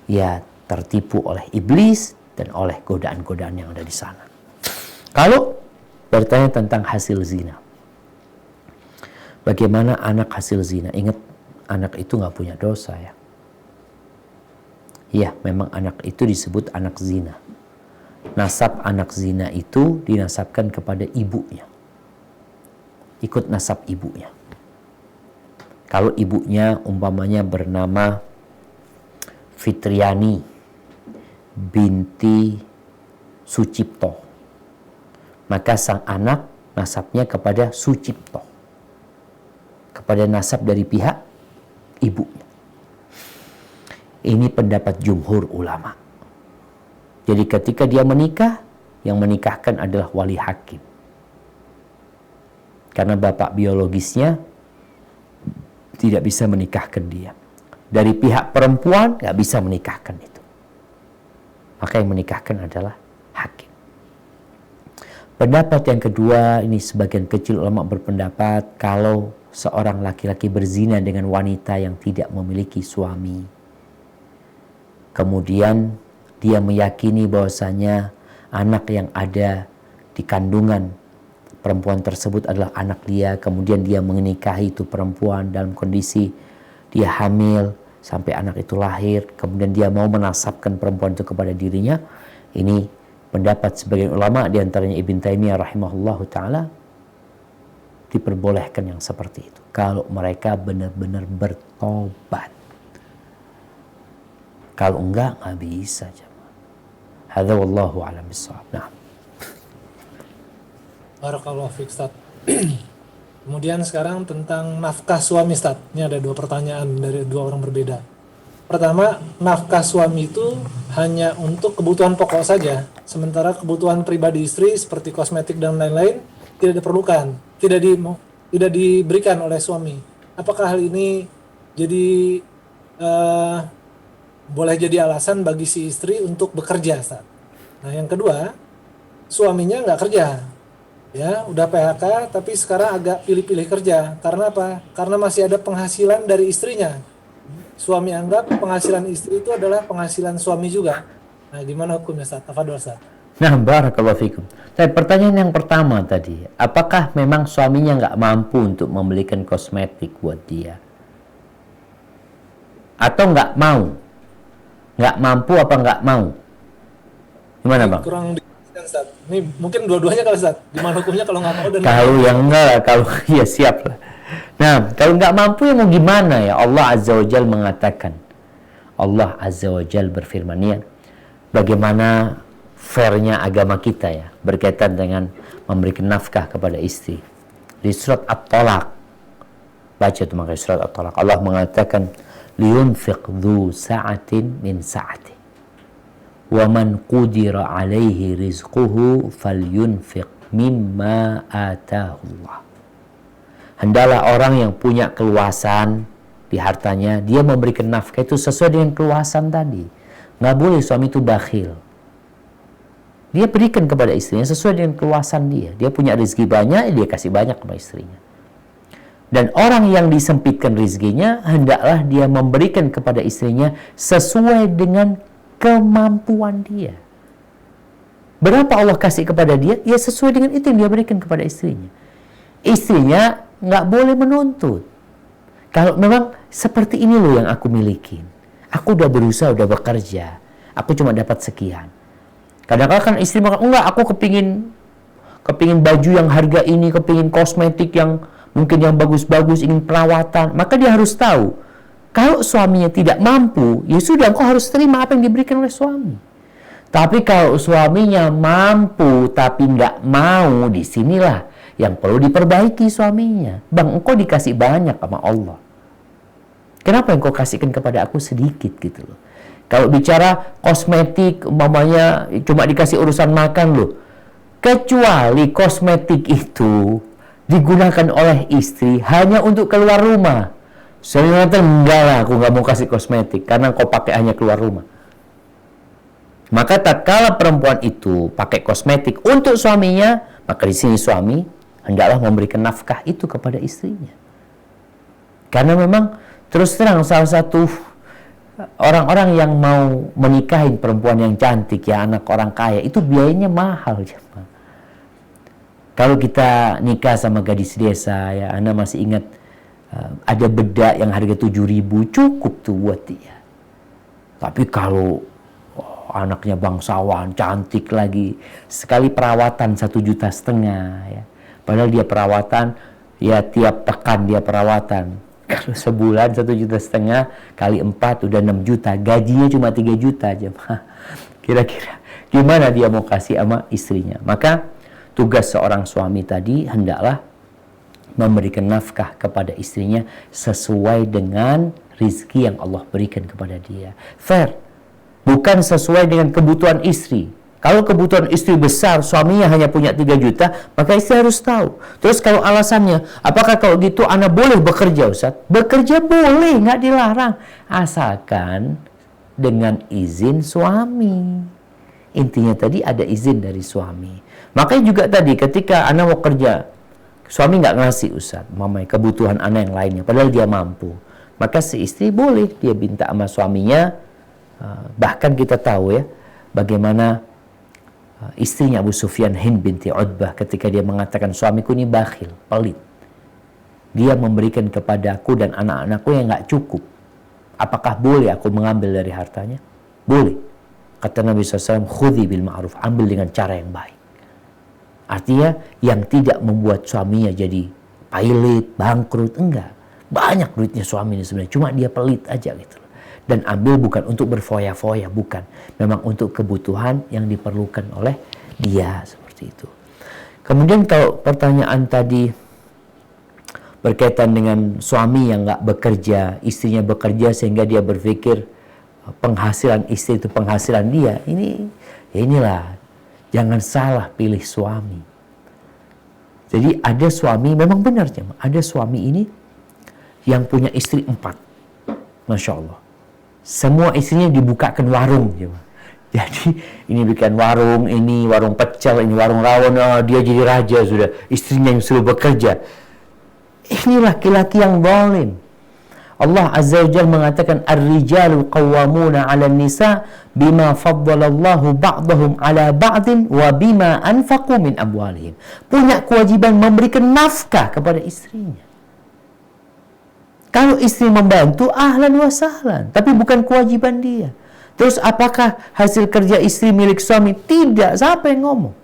ya tertipu oleh iblis dan oleh godaan-godaan yang ada di sana. Kalau bertanya tentang hasil zina, Bagaimana anak hasil zina? Ingat, anak itu nggak punya dosa ya. Ya, memang anak itu disebut anak zina. Nasab anak zina itu dinasabkan kepada ibunya. Ikut nasab ibunya. Kalau ibunya umpamanya bernama Fitriani binti Sucipto, maka sang anak nasabnya kepada Sucipto, kepada nasab dari pihak ibunya. Ini pendapat jumhur ulama. Jadi ketika dia menikah, yang menikahkan adalah wali hakim. Karena bapak biologisnya tidak bisa menikahkan dia. Dari pihak perempuan nggak bisa menikahkan itu. Maka yang menikahkan adalah hakim. Pendapat yang kedua, ini sebagian kecil ulama berpendapat kalau seorang laki-laki berzina dengan wanita yang tidak memiliki suami, kemudian dia meyakini bahwasanya anak yang ada di kandungan perempuan tersebut adalah anak dia, kemudian dia menikahi itu perempuan dalam kondisi dia hamil sampai anak itu lahir, kemudian dia mau menasabkan perempuan itu kepada dirinya. Ini pendapat sebagian ulama, di antaranya Ibn Taimiyah rahimahullahu taala, diperbolehkan yang seperti itu kalau mereka benar-benar bertobat. Kalau enggak, nggak bisa. Hadza wallahu a'lam bissawab. Nah. Barakallahu fiik, Ustaz. Kemudian sekarang tentang nafkah suami, Ustaz. Ini ada 2 pertanyaan dari 2 orang berbeda. Pertama, nafkah suami itu hanya untuk kebutuhan pokok saja, sementara kebutuhan pribadi istri seperti kosmetik dan lain-lain tidak diperlukan, tidak diberikan oleh suami. Apakah hal ini jadi boleh jadi alasan bagi si istri untuk bekerja, Ustaz? Nah, yang kedua, suaminya nggak kerja. Ya, udah PHK tapi sekarang agak pilih-pilih kerja. Karena apa? Karena masih ada penghasilan dari istrinya. Suami anggap penghasilan istri itu adalah penghasilan suami juga. Nah, gimana hukumnya, Ustaz? Tafadhol, Ustaz. Nah, barakallahu fikum. Tapi pertanyaan yang pertama tadi, apakah memang suaminya nggak mampu untuk membelikan kosmetik buat dia? Atau nggak mau? Nggak mampu apa nggak mau? Gimana, Bang? Kurang dijelaskan, Ustaz. Ini mungkin dua-duanya kalau, Ustaz. Gimana hukumnya kalau nggak mau dan Kalau yang enggak, kalau ya siap lah. Nah, kalau nggak mampu ya mau gimana ya? Allah Azza wa Jal mengatakan, Allah Azza wa Jal berfirman, ya, bagaimana fairnya agama kita ya berkaitan dengan memberikan nafkah kepada istri. Di surat At-Talaq, baca itu makanya surat At-Talaq, Allah mengatakan, liyunfiq dhu sa'atin min sa'ati wa man qudira alaihi rizquhu falyunfiq mimma atahu Allah. Hendaklah orang yang punya keluasan di hartanya, dia memberikan nafkah itu sesuai dengan keluasan tadi. Nggak boleh suami itu bakhil. Dia berikan kepada istrinya sesuai dengan keluasan dia. Dia punya rezeki banyak, dia kasih banyak kepada istrinya. Dan orang yang disempitkan rezekinya, hendaklah dia memberikan kepada istrinya sesuai dengan kemampuan dia. Berapa Allah kasih kepada dia, ya sesuai dengan itu yang dia berikan kepada istrinya. Istrinya nggak boleh menuntut. Kalau memang seperti ini loh yang aku miliki. Aku udah berusaha, udah bekerja. Aku cuma dapat sekian. Kadang-kadang kan istri mengatakan, enggak, aku kepingin baju yang harga ini, kepingin kosmetik yang mungkin yang bagus-bagus, ingin perawatan. Maka dia harus tahu, kalau suaminya tidak mampu, ya sudah, engkau harus terima apa yang diberikan oleh suami. Tapi kalau suaminya mampu tapi nggak mau, disinilah yang perlu diperbaiki suaminya. Bang, engkau dikasih banyak sama Allah. Kenapa engkau kasihkan kepada aku sedikit gitu loh. Kalau bicara kosmetik, umpamanya cuma dikasih urusan makan loh. Kecuali kosmetik itu digunakan oleh istri hanya untuk keluar rumah. Saya mengatakan, enggak lah, aku nggak mau kasih kosmetik karena kau pakai hanya keluar rumah. Maka tatkala perempuan itu pakai kosmetik untuk suaminya, maka di sini suami hendaklah memberikan nafkah itu kepada istrinya. Karena memang terus terang salah satu orang-orang yang mau menikahin perempuan yang cantik, ya anak orang kaya, itu biayanya mahal. Kalau kita nikah sama gadis desa, ya, Anda masih ingat ada bedak yang harga 7.000, cukup tuh buat dia. Tapi kalau anaknya bangsawan, cantik lagi, sekali perawatan 1,5 juta, ya. Padahal dia perawatan, ya tiap pekan dia perawatan. Kalau sebulan 1,5 juta, kali 4 udah 6 juta, gajinya cuma 3 juta aja. Kira-kira gimana dia mau kasih sama istrinya? Maka tugas seorang suami tadi hendaklah memberikan nafkah kepada istrinya sesuai dengan rizki yang Allah berikan kepada dia. Fair. Bukan sesuai dengan kebutuhan istri. Kalau kebutuhan istri besar, suaminya hanya punya 3 juta, maka istri harus tahu. Terus kalau alasannya, apakah kalau gitu anak boleh bekerja, Ustaz? Bekerja boleh, nggak dilarang. Asalkan dengan izin suami. Intinya tadi ada izin dari suami. Makanya juga tadi ketika anak mau kerja, suami nggak ngasih, Ustaz, mamai kebutuhan anak yang lainnya, padahal dia mampu. Maka si istri boleh dia minta sama suaminya. Bahkan kita tahu ya, bagaimana istrinya Abu Sufyan, Hind binti Utbah, ketika dia mengatakan suamiku ini bakhil, pelit. Dia memberikan kepadaku dan anak-anakku yang nggak cukup. Apakah boleh aku mengambil dari hartanya? Boleh. Kata Nabi SAW, khudhi bil ma'ruf, ambil dengan cara yang baik. Artinya yang tidak membuat suaminya jadi pailit, bangkrut, enggak. Banyak duitnya suami ini sebenarnya, cuma dia pelit aja gitu. Dan ambil bukan untuk berfoya-foya, bukan. Memang untuk kebutuhan yang diperlukan oleh dia, seperti itu. Kemudian kalau pertanyaan tadi berkaitan dengan suami yang nggak bekerja, istrinya bekerja sehingga dia berpikir penghasilan istri itu penghasilan dia, inilah jangan salah pilih suami. Jadi ada suami, memang benar jemaah, ada suami ini yang punya istri 4. Masya Allah. Semua istrinya dibukakan warung jemaah. Jadi ini bikin warung, ini warung pecel, ini warung rawon, dia jadi raja sudah. Istrinya yang suruh bekerja. Ini laki-laki yang zalim. Allah Azza wa Jalla mengatakan ar-rijalu qawwamuna 'alan nisa bima faddalallahu ba'dahum 'ala ba'din wa bima anfaqu min amwalihim. Punya kewajiban memberikan nafkah kepada istrinya. Kalau istri membantu ahlan wa sahlan, tapi bukan kewajiban dia. Terus apakah hasil kerja istri milik suami? Tidak, siapa yang ngomong?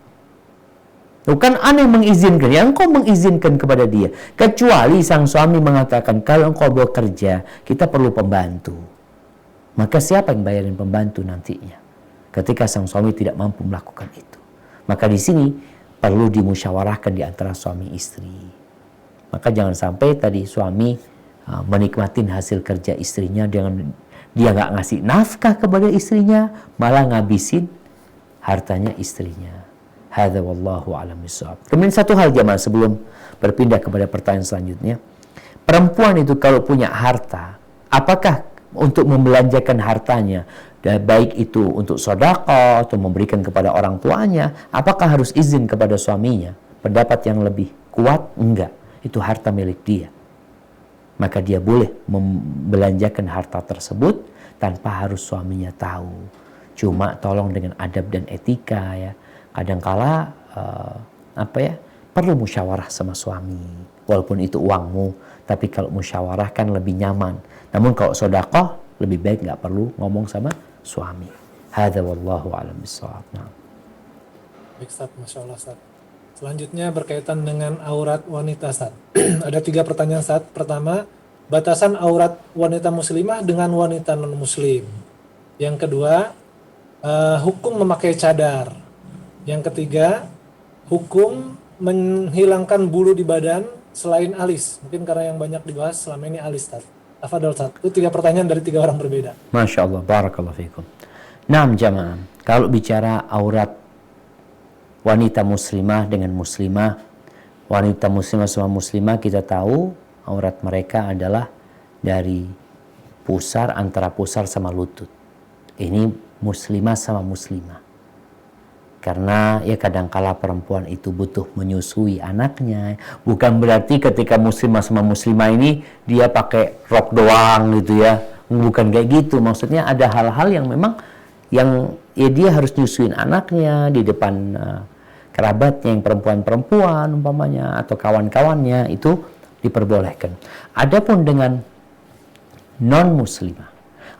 Bukan aneh mengizinkan, yang engkau mengizinkan kepada dia. Kecuali sang suami mengatakan, kalau engkau bekerja, kita perlu pembantu. Maka siapa yang bayarin pembantu nantinya? Ketika sang suami tidak mampu melakukan itu. Maka di sini perlu dimusyawarahkan di antara suami istri. Maka jangan sampai tadi suami menikmatin hasil kerja istrinya, dengan dia nggak ngasih nafkah kepada istrinya, malah ngabisin hartanya istrinya. Hadza wallahu a'lam bishawab. Kemudian satu hal jemaah sebelum berpindah kepada pertanyaan selanjutnya. Perempuan itu kalau punya harta, apakah untuk membelanjakan hartanya, baik itu untuk sedekah atau memberikan kepada orang tuanya, apakah harus izin kepada suaminya? Pendapat yang lebih kuat, enggak. Itu harta milik dia. Maka dia boleh membelanjakan harta tersebut tanpa harus suaminya tahu. Cuma tolong dengan adab dan etika ya. Kadangkala perlu musyawarah sama suami. Walaupun itu uangmu, tapi kalau musyawarah kan lebih nyaman. Namun kalau sedekah lebih baik nggak perlu ngomong sama suami. Hadza wallahu a'lam bishawab. Nah. Baik, Ustaz, Masya Allah, Ustaz. Selanjutnya berkaitan dengan aurat wanita, Ustaz. Ada 3 pertanyaan, Ustaz. Pertama, batasan aurat wanita muslimah dengan wanita non-muslim. Yang kedua, hukum memakai cadar. Yang ketiga, hukum menghilangkan bulu di badan selain alis. Mungkin karena yang banyak dibahas selama ini alis, Ustaz. Tafadhol, Ustaz. Itu 3 pertanyaan dari 3 orang berbeda. Masya Allah, barakallahu fikum. Naam jamaah, kalau bicara aurat wanita muslimah dengan muslimah, wanita muslimah sama muslimah, kita tahu aurat mereka adalah dari pusar, antara pusar sama lutut. Ini muslimah sama muslimah. Karena ya kadangkala perempuan itu butuh menyusui anaknya. Bukan berarti ketika muslimah sama muslimah ini dia pakai rok doang gitu ya. Bukan kayak gitu. Maksudnya ada hal-hal yang memang yang ya dia harus nyusuin anaknya di depan kerabatnya yang perempuan-perempuan umpamanya atau kawan-kawannya itu diperbolehkan. Adapun dengan non-muslimah,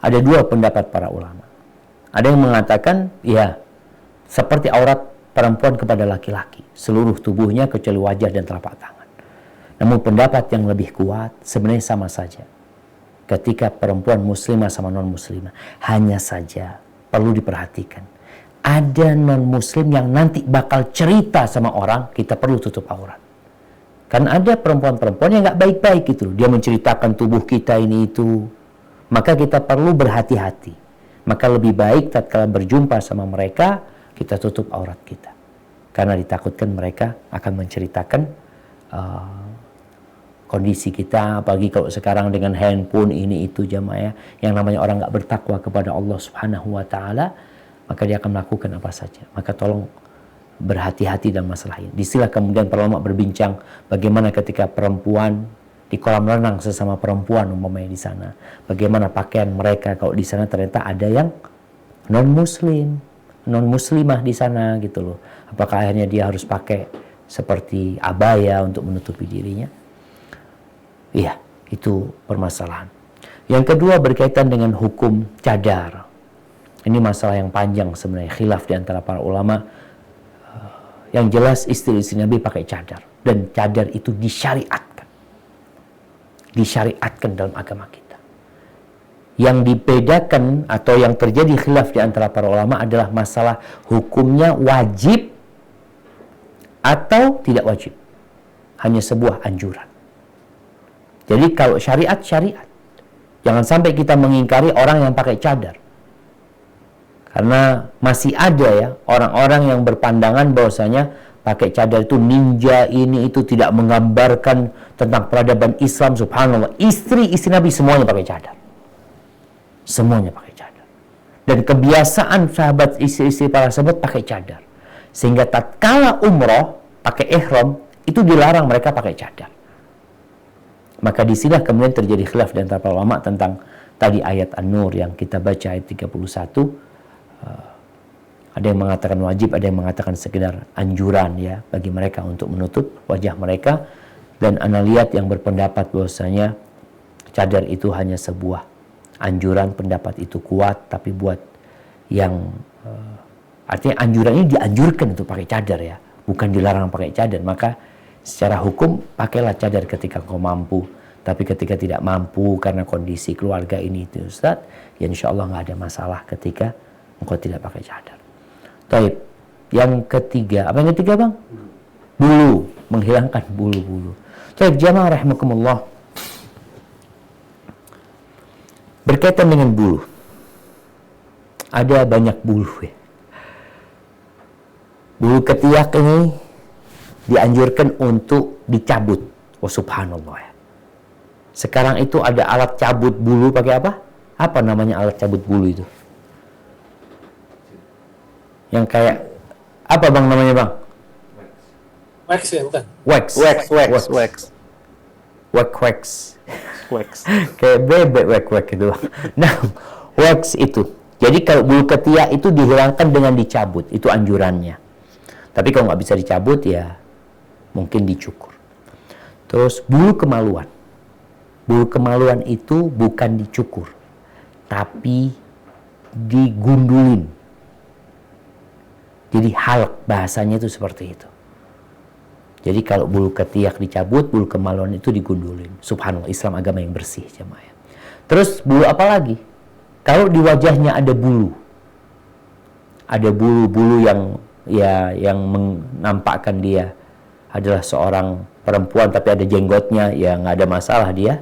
ada dua pendapat para ulama. Ada yang mengatakan ya seperti aurat perempuan kepada laki-laki, seluruh tubuhnya kecuali wajah dan telapak tangan. Namun pendapat yang lebih kuat sebenarnya sama saja ketika perempuan muslimah sama non-muslimah. Hanya saja perlu diperhatikan, ada non-muslim yang nanti bakal cerita sama orang, kita perlu tutup aurat. Kan ada perempuan-perempuan yang nggak baik-baik gitu, dia menceritakan tubuh kita ini itu, maka kita perlu berhati-hati. Maka lebih baik tatkala berjumpa sama mereka, kita tutup aurat kita. Karena ditakutkan mereka akan menceritakan kondisi kita, apalagi kalau sekarang dengan handphone ini itu jamaah, yang namanya orang nggak bertakwa kepada Allah Subhanahu wa Ta'ala, maka dia akan melakukan apa saja. Maka tolong berhati-hati dalam masalah ini. Disinilah kemudian para ulama berbincang bagaimana ketika perempuan di kolam renang sesama perempuan umpamanya di sana, bagaimana pakaian mereka kalau di sana ternyata ada yang non-muslimah di sana gitu loh. Apakah akhirnya dia harus pakai seperti abaya untuk menutupi dirinya? Iya, itu permasalahan. Yang kedua berkaitan dengan hukum cadar. Ini masalah yang panjang sebenarnya, khilaf di antara para ulama. Yang jelas istri-istri Nabi pakai cadar, dan cadar itu disyariatkan. Disyariatkan dalam agama kita. Yang dibedakan atau yang terjadi khilaf di antara para ulama adalah masalah hukumnya wajib atau tidak wajib. Hanya sebuah anjuran. Jadi kalau syariat, syariat. Jangan sampai kita mengingkari orang yang pakai cadar. Karena masih ada ya orang-orang yang berpandangan bahwasanya pakai cadar itu ninja, ini itu tidak menggambarkan tentang peradaban Islam. Subhanallah, istri-istri Nabi semuanya pakai cadar. Semuanya pakai cadar. Dan kebiasaan sahabat istri-istri para sahabat pakai cadar. Sehingga tatkala umroh pakai ihram itu dilarang mereka pakai cadar. Maka di sini kemudian terjadi khilaf di antara para ulama tentang tadi ayat An-Nur yang kita baca ayat 31. Ada yang mengatakan wajib, ada yang mengatakan sekedar anjuran ya bagi mereka untuk menutup wajah mereka. Dan ana lihat yang berpendapat bahwasanya cadar itu hanya sebuah anjuran, pendapat itu kuat, tapi buat yang artinya anjuran ini dianjurkan untuk pakai cadar ya, bukan dilarang pakai cadar. Maka secara hukum pakailah cadar ketika kau mampu. Tapi ketika tidak mampu karena kondisi keluarga ini itu Ustaz, ya insya Allah nggak ada masalah ketika engkau tidak pakai cadar. Taib. Yang ketiga, apa yang ketiga bang? Bulu, menghilangkan bulu-bulu. Taib, jamaah rahimakumullah. Berkaitan dengan bulu, ada banyak bulu ya. Bulu ketiak ini dianjurkan untuk dicabut. Oh subhanallah ya. Sekarang itu ada alat cabut bulu pakai apa? Apa namanya alat cabut bulu itu? Yang kayak apa bang namanya bang? Wax ya bukan? Wax. Kayak bebek wax itu. Nah, wax itu. Jadi kalau bulu ketiak itu dihilangkan dengan dicabut, itu anjurannya. Tapi kalau nggak bisa dicabut ya mungkin dicukur. Terus bulu kemaluan. Bulu kemaluan itu bukan dicukur, tapi digundulin. Jadi halq bahasanya itu seperti itu. Jadi kalau bulu ketiak dicabut, bulu kemaluan itu digundulin. Subhanallah, Islam agama yang bersih jemaah. Terus bulu apa lagi? Kalau di wajahnya ada bulu. Ada bulu-bulu yang menampakkan dia adalah seorang perempuan tapi ada jenggotnya, ya nggak ada masalah dia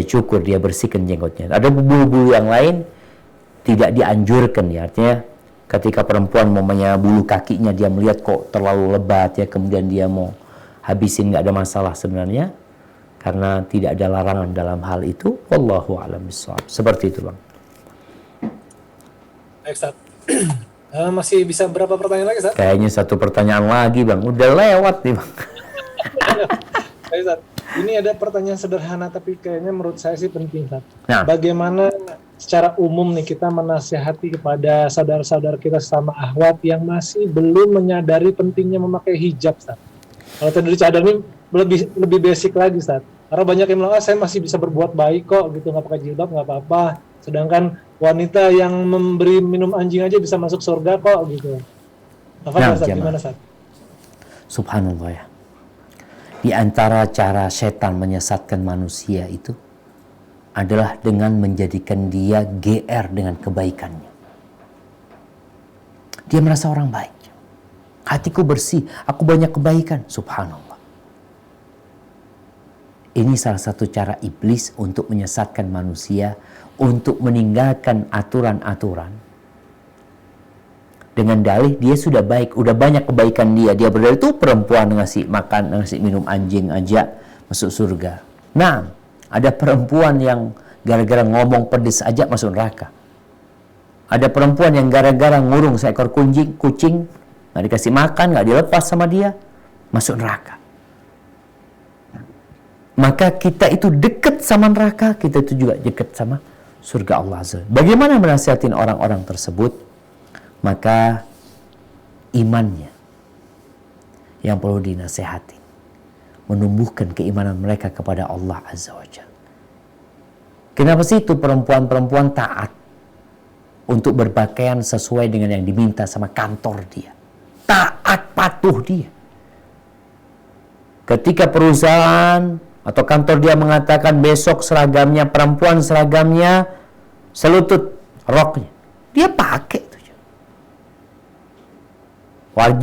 cukur, dia bersihkan jenggotnya. Ada bulu-bulu yang lain tidak dianjurkan ya, artinya ketika perempuan mamanya bulu kakinya dia melihat kok terlalu lebat ya, kemudian dia mau habisin, nggak ada masalah sebenarnya karena tidak ada larangan dalam hal itu. Wallahu a'lam bishawab. Seperti itu bang. Baik, Ustaz. Masih bisa berapa pertanyaan lagi, Ustaz? Kayaknya satu pertanyaan lagi bang, udah lewat nih bang. Baik, Ustaz. Ini ada pertanyaan sederhana tapi kayaknya menurut saya sih penting, Ustaz. Nah. Bagaimana secara umum nih kita menasihati kepada saudara-saudara kita sama akhwat yang masih belum menyadari pentingnya memakai hijab, Ustaz. Kalau tadi cadar ini lebih basic lagi, Ustaz. Karena banyak yang bilang, saya masih bisa berbuat baik kok, gitu, nggak pakai jilbab nggak apa-apa. Sedangkan wanita yang memberi minum anjing aja bisa masuk surga kok, gitu. Nah, Ustaz, gimana, Ustaz? Subhanallah ya. Di antara cara setan menyesatkan manusia itu adalah dengan menjadikan dia GR dengan kebaikannya. Dia merasa orang baik. Hatiku bersih, aku banyak kebaikan. Subhanallah. Ini salah satu cara iblis untuk menyesatkan manusia, untuk meninggalkan aturan-aturan. Dengan dalih dia sudah baik, udah banyak kebaikan dia. Dia berdalih itu perempuan ngasih makan, ngasih minum anjing aja masuk surga. Nah, ada perempuan yang gara-gara ngomong pedes aja masuk neraka. Ada perempuan yang gara-gara ngurung seekor kucing, nggak dikasih makan, nggak dilepas sama dia, masuk neraka. Maka kita itu dekat sama neraka, kita itu juga dekat sama surga Allah Azza. Bagaimana menasihatin orang-orang tersebut? Maka imannya yang perlu dinasehati, menumbuhkan keimanan mereka kepada Allah Azza wa Jalla. Kenapa sih itu perempuan-perempuan taat untuk berpakaian sesuai dengan yang diminta sama kantor dia? Taat patuh dia. Ketika perusahaan atau kantor dia mengatakan besok seragamnya, perempuan seragamnya selutut roknya, dia pakai itu.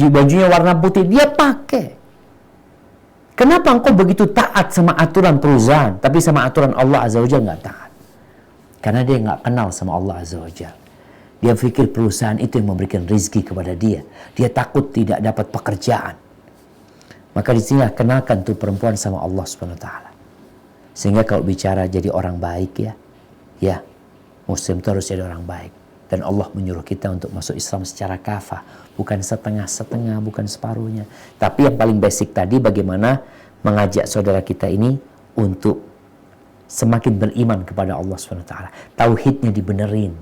Bajunya warna putih, dia pakai. Kenapa engkau begitu taat sama aturan perusahaan, tapi sama aturan Allah Azza wa Jalla nggak taat? Karena dia nggak kenal sama Allah Azza wa Jalla. Dia pikir perusahaan itu yang memberikan rezeki kepada dia. Dia takut tidak dapat pekerjaan. Maka di sini kenalkan tuh perempuan sama Allah Subhanahu wa taala. Sehingga kalau bicara jadi orang baik ya Muslim itu harus jadi orang baik. Dan Allah menyuruh kita untuk masuk Islam secara kafah, bukan setengah-setengah, bukan separuhnya. Tapi yang paling basic tadi bagaimana mengajak saudara kita ini untuk semakin beriman kepada Allah SWT. Tauhidnya dibenerin,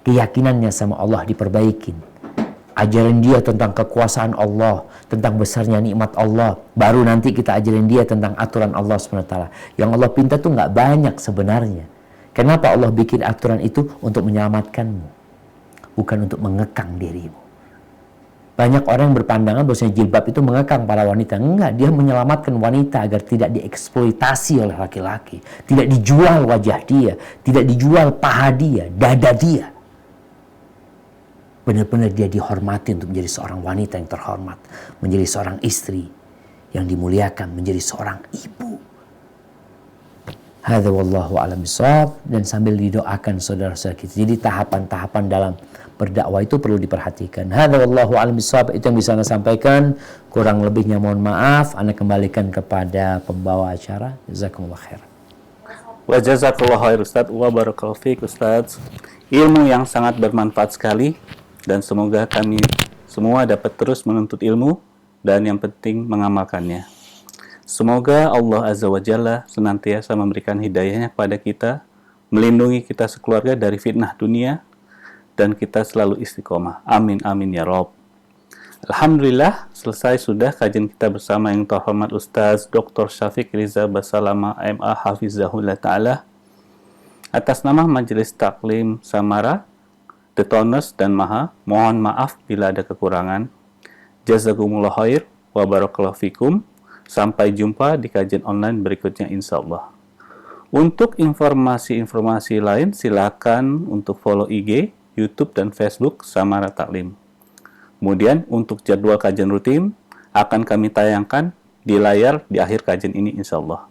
keyakinannya sama Allah diperbaikin, ajarin dia tentang kekuasaan Allah, tentang besarnya nikmat Allah. Baru nanti kita ajarin dia tentang aturan Allah SWT. Yang Allah pinta tuh nggak banyak sebenarnya. Kenapa Allah bikin aturan itu? Untuk menyelamatkanmu, bukan untuk mengekang dirimu. Banyak orang yang berpandangan bahwasanya jilbab itu mengekang para wanita. Enggak, dia menyelamatkan wanita agar tidak dieksploitasi oleh laki-laki, tidak dijual wajah dia, tidak dijual paha dia, dada dia. Benar-benar dia dihormati untuk menjadi seorang wanita yang terhormat, menjadi seorang istri yang dimuliakan, menjadi seorang ibu. Hadza wallahu a'lam bishawab. Dan sambil didoakan saudara-saudara kita. Jadi tahapan-tahapan dalam berdakwah itu perlu diperhatikan. Hadza wallahu a'lam bishawab, itu yang bisa Anda sampaikan. Kurang lebihnya mohon maaf. Anda kembalikan kepada pembawa acara. Jazakumullah khair. Wa jazakallahu khair Ustaz, wa barakallahu fiik Ustaz. Ilmu yang sangat bermanfaat sekali, dan semoga kami semua dapat terus menuntut ilmu dan yang penting mengamalkannya. Semoga Allah Azza wa Jalla senantiasa memberikan hidayahnya kepada kita, melindungi kita sekeluarga dari fitnah dunia, dan kita selalu istiqomah. Amin, amin ya Rabb. Alhamdulillah, selesai sudah kajian kita bersama yang terhormat Ustaz Dr. Syafiq Riza Basalama MA Hafizahullah Ta'ala. Atas nama Majelis Taklim Samara, The Toners dan Maha, mohon maaf bila ada kekurangan. Jazakumullah khair wa barakallahu fikum. Sampai jumpa di kajian online berikutnya insyaallah. Untuk informasi-informasi lain silakan untuk follow IG, YouTube dan Facebook Samara Taklim. Kemudian untuk jadwal kajian rutin akan kami tayangkan di layar di akhir kajian ini insyaallah.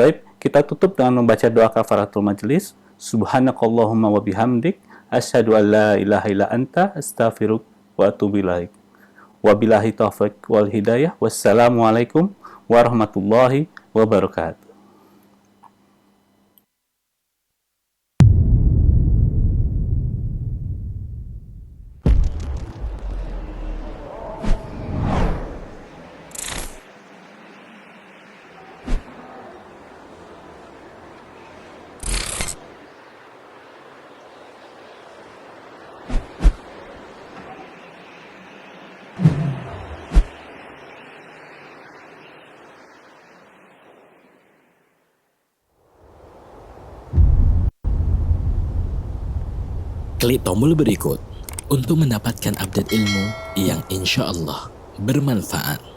Baik, kita tutup dengan membaca doa kafaratul majelis. Subhanakallahumma wa bihamdik asyhadu an la ilaha illa anta astaghfiruka wa atubu ilaik. Wabillahi taufiq wal hidayah. Wassalamualaikum warahmatullahi wabarakatuh. klik tombol berikut untuk mendapatkan update ilmu yang insya Allah bermanfaat.